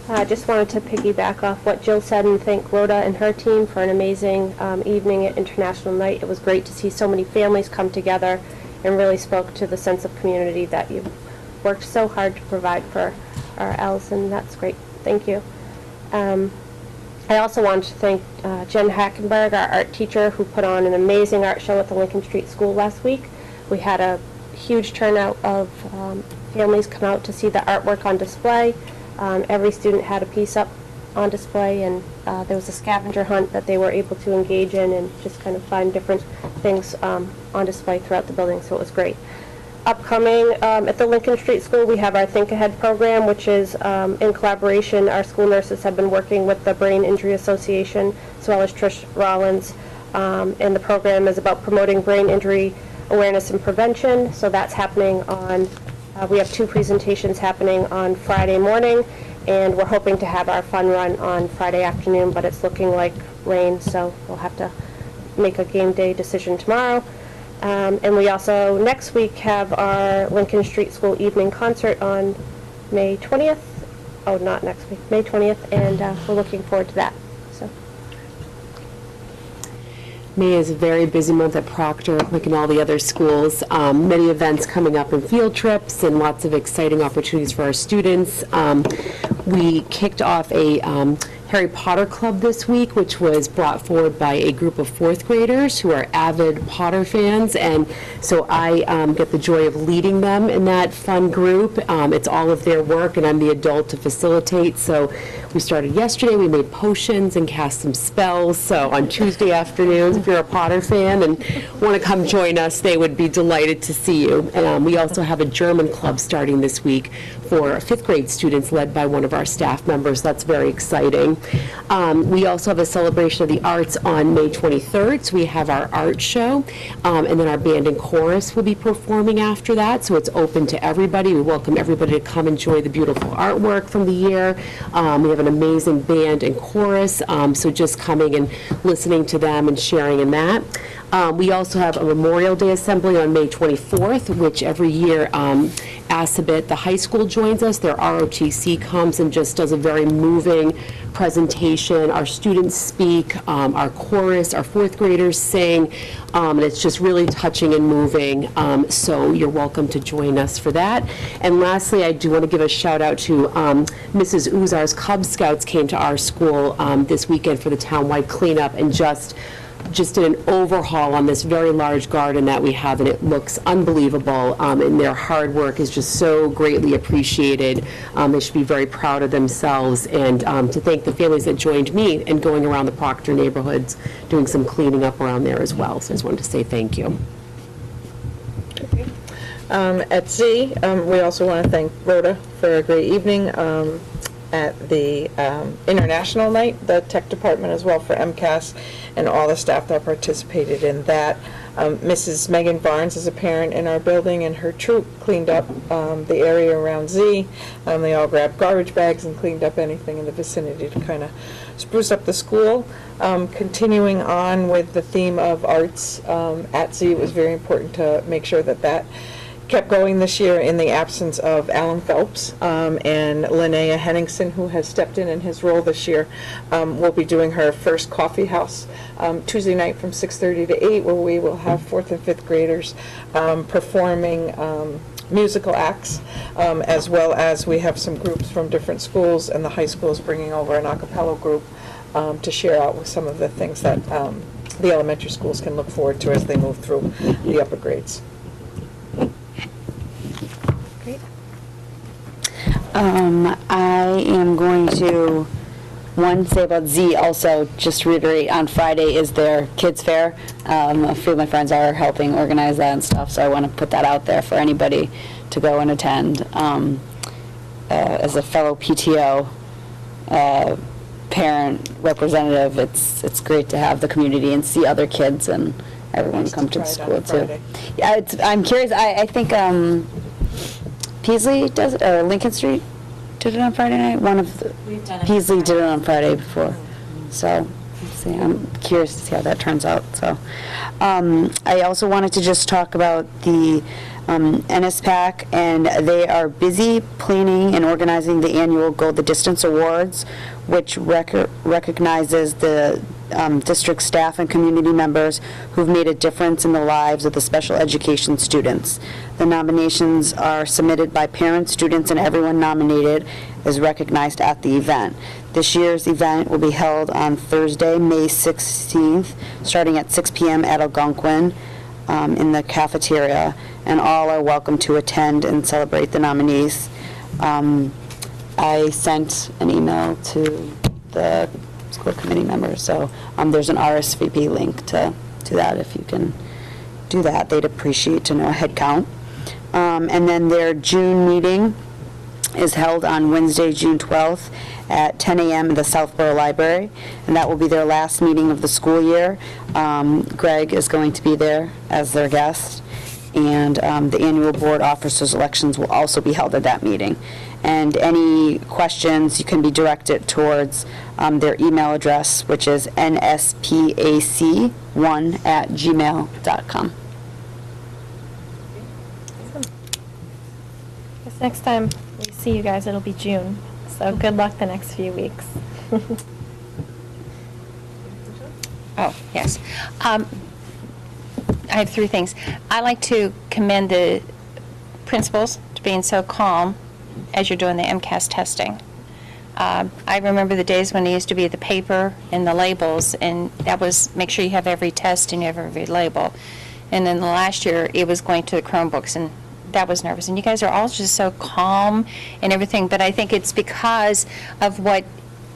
I just wanted to piggyback off what Jill said and thank Rhoda and her team for an amazing evening at International Night. It was great to see so many families come together and really spoke to the sense of community that you've worked so hard to provide for our Ls, and that's great. Thank you. I also wanted to thank Jen Hackenberg, our art teacher, who put on an amazing art show at the Lincoln Street School last week. We had a huge turnout of families come out to see the artwork on display. Every student had a piece up on display, and there was a scavenger hunt that they were able to engage in and just kind of find different things on display throughout the building, so it was great. Upcoming at the Lincoln Street School, we have our Think Ahead program, which is in collaboration. Our school nurses have been working with the Brain Injury Association, as well as Trish Rollins, and the program is about promoting brain injury awareness and prevention. So that's happening on, we have 2 presentations happening on Friday morning, and we're hoping to have our fun run on Friday afternoon, but it's looking like rain, so we'll have to make a game day decision tomorrow. And we also, next week, have our Lincoln Street School evening concert on May 20th. Oh, not next week, May 20th, and we're looking forward to that. So. May is a very busy month at Proctor, like in all the other schools. Many events coming up and field trips and lots of exciting opportunities for our students. We kicked off a Harry Potter Club this week, which was brought forward by a group of 4th graders who are avid Potter fans, and so I get the joy of leading them in that fun group. It's all of their work, and I'm the adult to facilitate. So we started yesterday. We made potions and cast some spells. So on Tuesday afternoons, if you're a Potter fan and want to come join us, they would be delighted to see you. And we also have a German club starting this week for 5th grade students, led by one of our staff members. That's very exciting. We also have a celebration of the arts on May 23rd. So we have our art show, and then our band and chorus will be performing after that. So it's open to everybody. We welcome everybody to come enjoy the beautiful artwork from the year. We have an amazing band and chorus, so just coming and listening to them and sharing in that. We also have a Memorial Day assembly on May 24th, which every year Assabet, the high school, joins us. Their ROTC comes and just does a very moving presentation. Our students speak, our chorus, our 4th graders sing, and it's just really touching and moving, so you're welcome to join us for that. And lastly, I do want to give a shout out to Mrs. Uzar's Cub Scouts came to our school this weekend for the townwide cleanup and just did an overhaul on this very large garden that we have, and it looks unbelievable, and their hard work is just so greatly appreciated. They should be very proud of themselves, and to thank the families that joined me in going around the Proctor neighborhoods, doing some cleaning up around there as well. So I just wanted to say thank you. At Z, we also want to thank Rhoda for a great evening at the International Night, the tech department as well for MCAS, and all the staff that participated in that. Mrs. Megan Barnes is a parent in our building, and her troop cleaned up the area around Z. They all grabbed garbage bags and cleaned up anything in the vicinity to kind of spruce up the school. Continuing on with the theme of arts at Z, it was very important to make sure that that kept going this year in the absence of Alan Phelps, and Linnea Henningsen, who has stepped in his role this year, will be doing her first coffee house Tuesday night from 6:30 to 8, where we will have 4th and 5th graders performing musical acts, as well as we have some groups from different schools, and the high school is bringing over an a cappella group to share out with some of the things that the elementary schools can look forward to as they move through the upper grades. I am going to, say about Z also, just reiterate, on Friday is their kids fair. A few of my friends are helping organize that and stuff, so I want to put that out there for anybody to go and attend. As a fellow PTO parent representative, it's great to have the community and see other kids and everyone come to the school too. Yeah, I'm curious. I think Peasley does it, or Lincoln Street did it on Friday night. One of the, Peasley did it on Friday before. So let's see, I'm curious to see how that turns out. So I also wanted to just talk about the NSPAC, and they are busy planning and organizing the annual Go the Distance Awards, which recognizes the district staff and community members who've made a difference in the lives of the special education students. The nominations are submitted by parents, students, and everyone nominated is recognized at the event. This year's event will be held on Thursday, May 16th, starting at 6 p.m. at Algonquin in the cafeteria, and all are welcome to attend and celebrate the nominees. I sent an email to the school committee members. So there's an RSVP link to that if you can do that. They'd appreciate to know a head count. And then their June meeting is held on Wednesday, June 12th at 10 a.m. in the Southborough Library, and that will be their last meeting of the school year. Greg is going to be there as their guest, and the annual board officers elections will also be held at that meeting. And any questions, you can be directed towards their email address, which is nspac1@gmail.com. Guess next time we see you guys, it'll be June. So good luck the next few weeks. Oh, yes. I have three things. I like to commend the principals to being so calm as you're doing the MCAS testing. I remember the days when it used to be the paper and the labels, and that was make sure you have every test and you have every label. And then the last year, it was going to the Chromebooks, and that was nervous. And you guys are all just so calm and everything, but I think it's because of what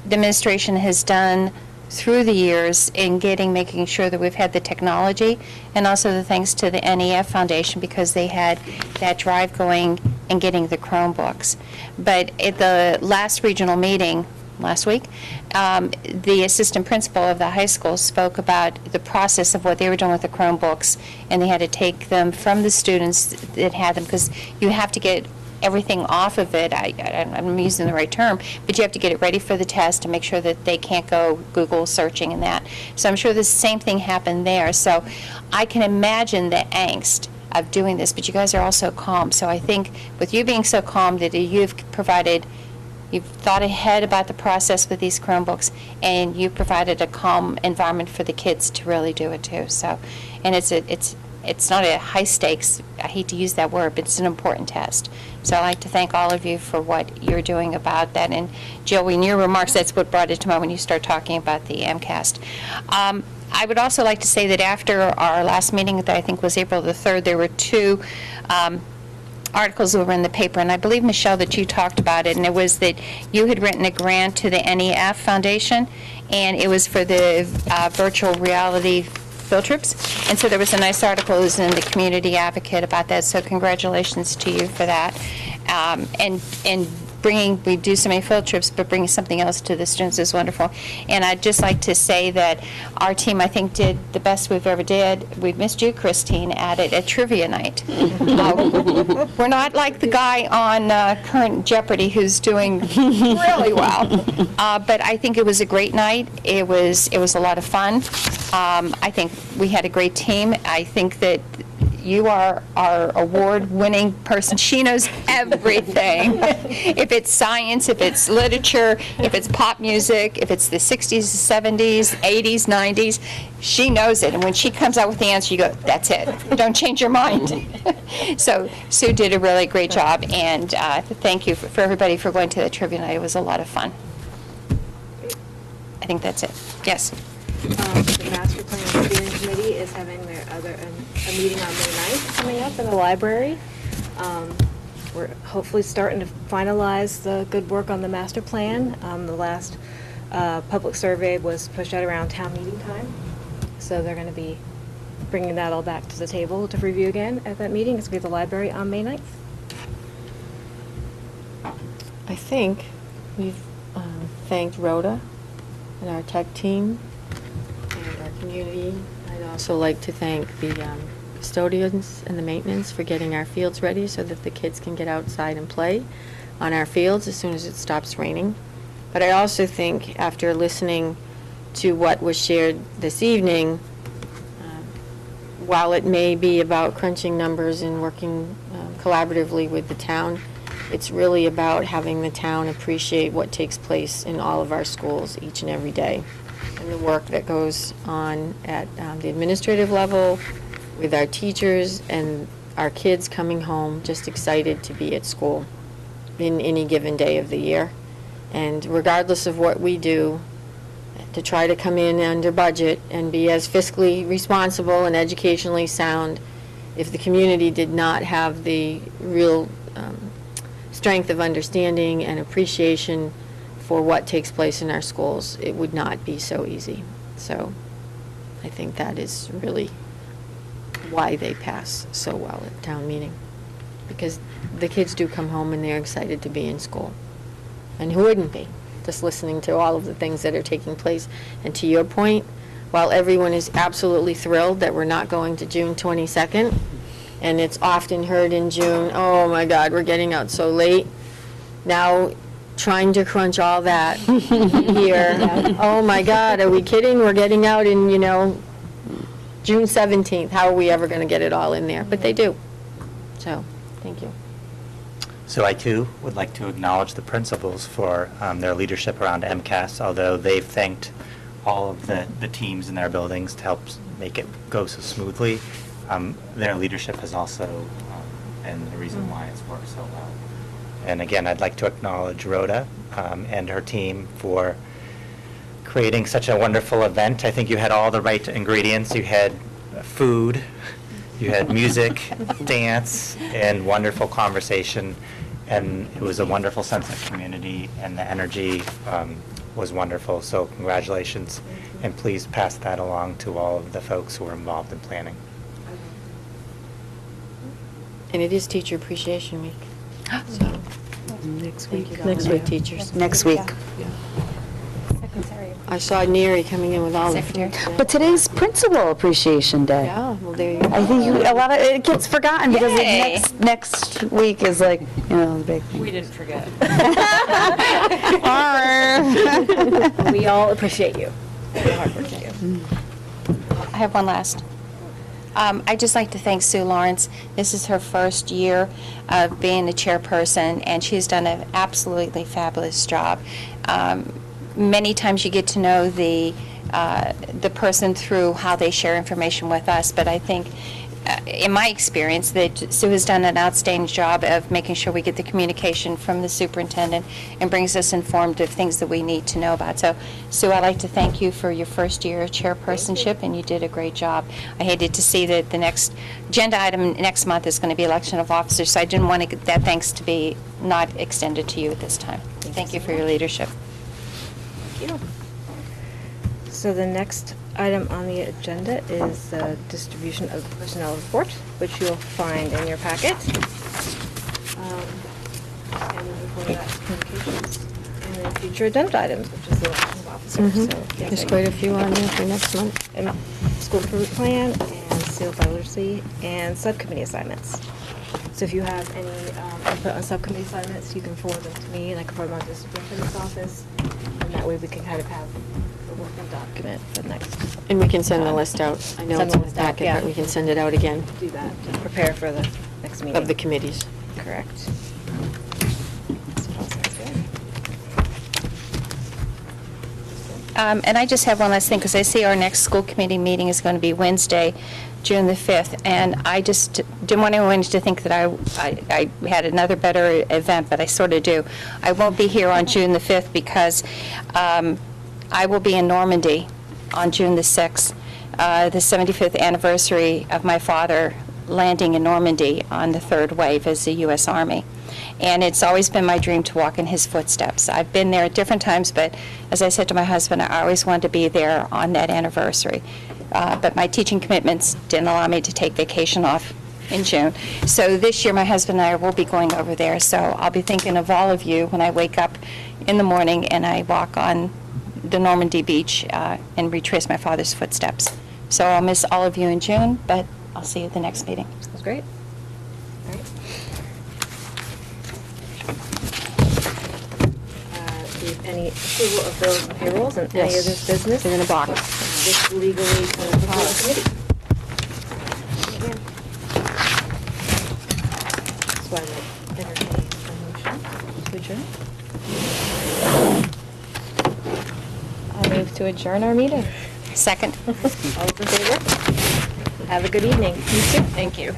the administration has done through the years in making sure that we've had the technology, and also the thanks to the NEF Foundation, because they had that drive going and getting the Chromebooks. But at the last regional meeting last week, the assistant principal of the high school spoke about the process of what they were doing with the Chromebooks, and they had to take them from the students that had them, because you have to get everything off of it. I'm using the right term, but you have to get it ready for the test and make sure that they can't go Google searching and that. So I'm sure the same thing happened there. So I can imagine the angst of doing this, but you guys are all so calm. So I think with you being so calm that you've thought ahead about the process with these Chromebooks, and you provided a calm environment for the kids to really do it too. So, and it's not a high stakes, I hate to use that word, but it's an important test. So I'd like to thank all of you for what you're doing about that. And Jill, in your remarks, that's what brought it to mind when you start talking about the MCAS. I would also like to say that after our last meeting, that I think was April the 3rd, there were two articles that were in the paper, and I believe, Michelle, that you talked about it, and it was that you had written a grant to the NEF Foundation, and it was for the virtual reality field trips. And so there was a nice article, it was in the Community Advocate about that, so congratulations to you for that. And we do so many field trips, but bringing something else to the students is wonderful. And I'd just like to say that our team, I think, did the best we've ever did. We've missed you, Christine, at trivia night. We're not like the guy on Current Jeopardy who's doing really well. But I think it was a great night. It was a lot of fun. I think we had a great team. I think that you are our award-winning person. She knows everything. If it's science, if it's literature, if it's pop music, if it's the 60s, 70s, 80s, 90s, she knows it. And when she comes out with the answer, you go, that's it. Don't change your mind. So Sue did a really great job, and thank you for everybody for going to the trivia night. It was a lot of fun. I think that's it. Yes? The Master Plan Steering Committee is having their a meeting on May 9th coming up in the library. We're hopefully starting to finalize the good work on the master plan. The last public survey was pushed out around town meeting time, so they're going to be bringing that all back to the table to review again at that meeting. It's going to be at the library on May 9th. I think we've thanked Rhoda and our tech team and our community. I'd also like to thank the custodians and the maintenance for getting our fields ready so that the kids can get outside and play on our fields as soon as it stops raining. But I also think, after listening to what was shared this evening, while it may be about crunching numbers and working collaboratively with the town, it's really about having the town appreciate what takes place in all of our schools each and every day, and the work that goes on at the administrative level with our teachers and our kids coming home just excited to be at school in any given day of the year. And regardless of what we do, to try to come in under budget and be as fiscally responsible and educationally sound, if the community did not have the real strength of understanding and appreciation for what takes place in our schools, it would not be so easy. So I think that is really why they pass so well at town meeting. Because the kids do come home and they're excited to be in school. And who wouldn't be? Just listening to all of the things that are taking place. And to your point, while everyone is absolutely thrilled that we're not going to June 22nd, and it's often heard in June, oh my God, we're getting out so late. Now, trying to crunch all that here, oh my God, are we kidding? We're getting out in, June 17th. How are we ever going to get it all in there? But they do. So, thank you. So I too would like to acknowledge the principals for their leadership around MCAS, although they've thanked all of the teams in their buildings to help make it go so smoothly. Their leadership has also been the reason why it's worked so well. And again, I'd like to acknowledge Rhoda and her team for creating such a wonderful event. I think you had all the right ingredients. You had food, you had music, dance, and wonderful conversation. And it was a wonderful sense of community, and the energy was wonderful. So congratulations, and please pass that along to all of the folks who were involved in planning. And it is Teacher Appreciation Week. So, Next week. next week, teachers. Next week. Secretary. I saw Neri coming in with all the Secretary. food. But today's Principal Appreciation Day. Yeah, well, there you go. I think a lot of it gets forgotten because Yay. next week is like, the big thing. We didn't forget. We all appreciate you. The hard work you do. I have one last. I'd just like to thank Sue Lawrence. This is her first year of being the chairperson, and she's done an absolutely fabulous job. Many times you get to know the person through how they share information with us, but I think, in my experience, that Sue has done an outstanding job of making sure we get the communication from the superintendent and brings us informed of things that we need to know about. So, Sue, I'd like to thank you for your first year of chairpersonship, and you did a great job. I hated to see that the next agenda item next month is going to be election of officers, so I didn't want that thanks to be not extended to you at this time. Thank you for your leadership. Thank you. So the next item on the agenda is the distribution of the personnel report, which you'll find in your packet. And before that, communications, and then future agenda items, which is the election of officers. So, yeah, There's quite a few on there for next month. and school improvement plan, and sealed by literacy, and subcommittee assignments. So if you have any input on subcommittee assignments, you can forward them to me, and I can forward them on to the superintendent's office, and that way we can kind of have a working document for the next. And we can send the list out. I know Send it's the in the list out, packet, yeah. but we can send it out again Do that to prepare for the next meeting. of the committees. Correct. So all sounds good. And I just have one last thing, because I see our next school committee meeting is going to be Wednesday, June the 5th, and I just didn't want anyone to think that I had another better event, but I sort of do. I won't be here on June the 5th because I will be in Normandy on June the 6th, the 75th anniversary of my father landing in Normandy on the third wave as the U.S. Army. And it's always been my dream to walk in his footsteps. I've been there at different times, but as I said to my husband, I always wanted to be there on that anniversary. But my teaching commitments didn't allow me to take vacation off in June. So this year, my husband and I will be going over there. So I'll be thinking of all of you when I wake up in the morning and I walk on the Normandy beach and retrace my father's footsteps. So I'll miss all of you in June, but I'll see you at the next meeting. Sounds great. All right. Do you have any approval of bills and payrolls and any Yes. other business? They're in a box. This legally kind of before the committee. So I would entertain a motion to adjourn. I'll move to adjourn our meeting. Second. All those in favor? Have a good evening. You too. Thank you.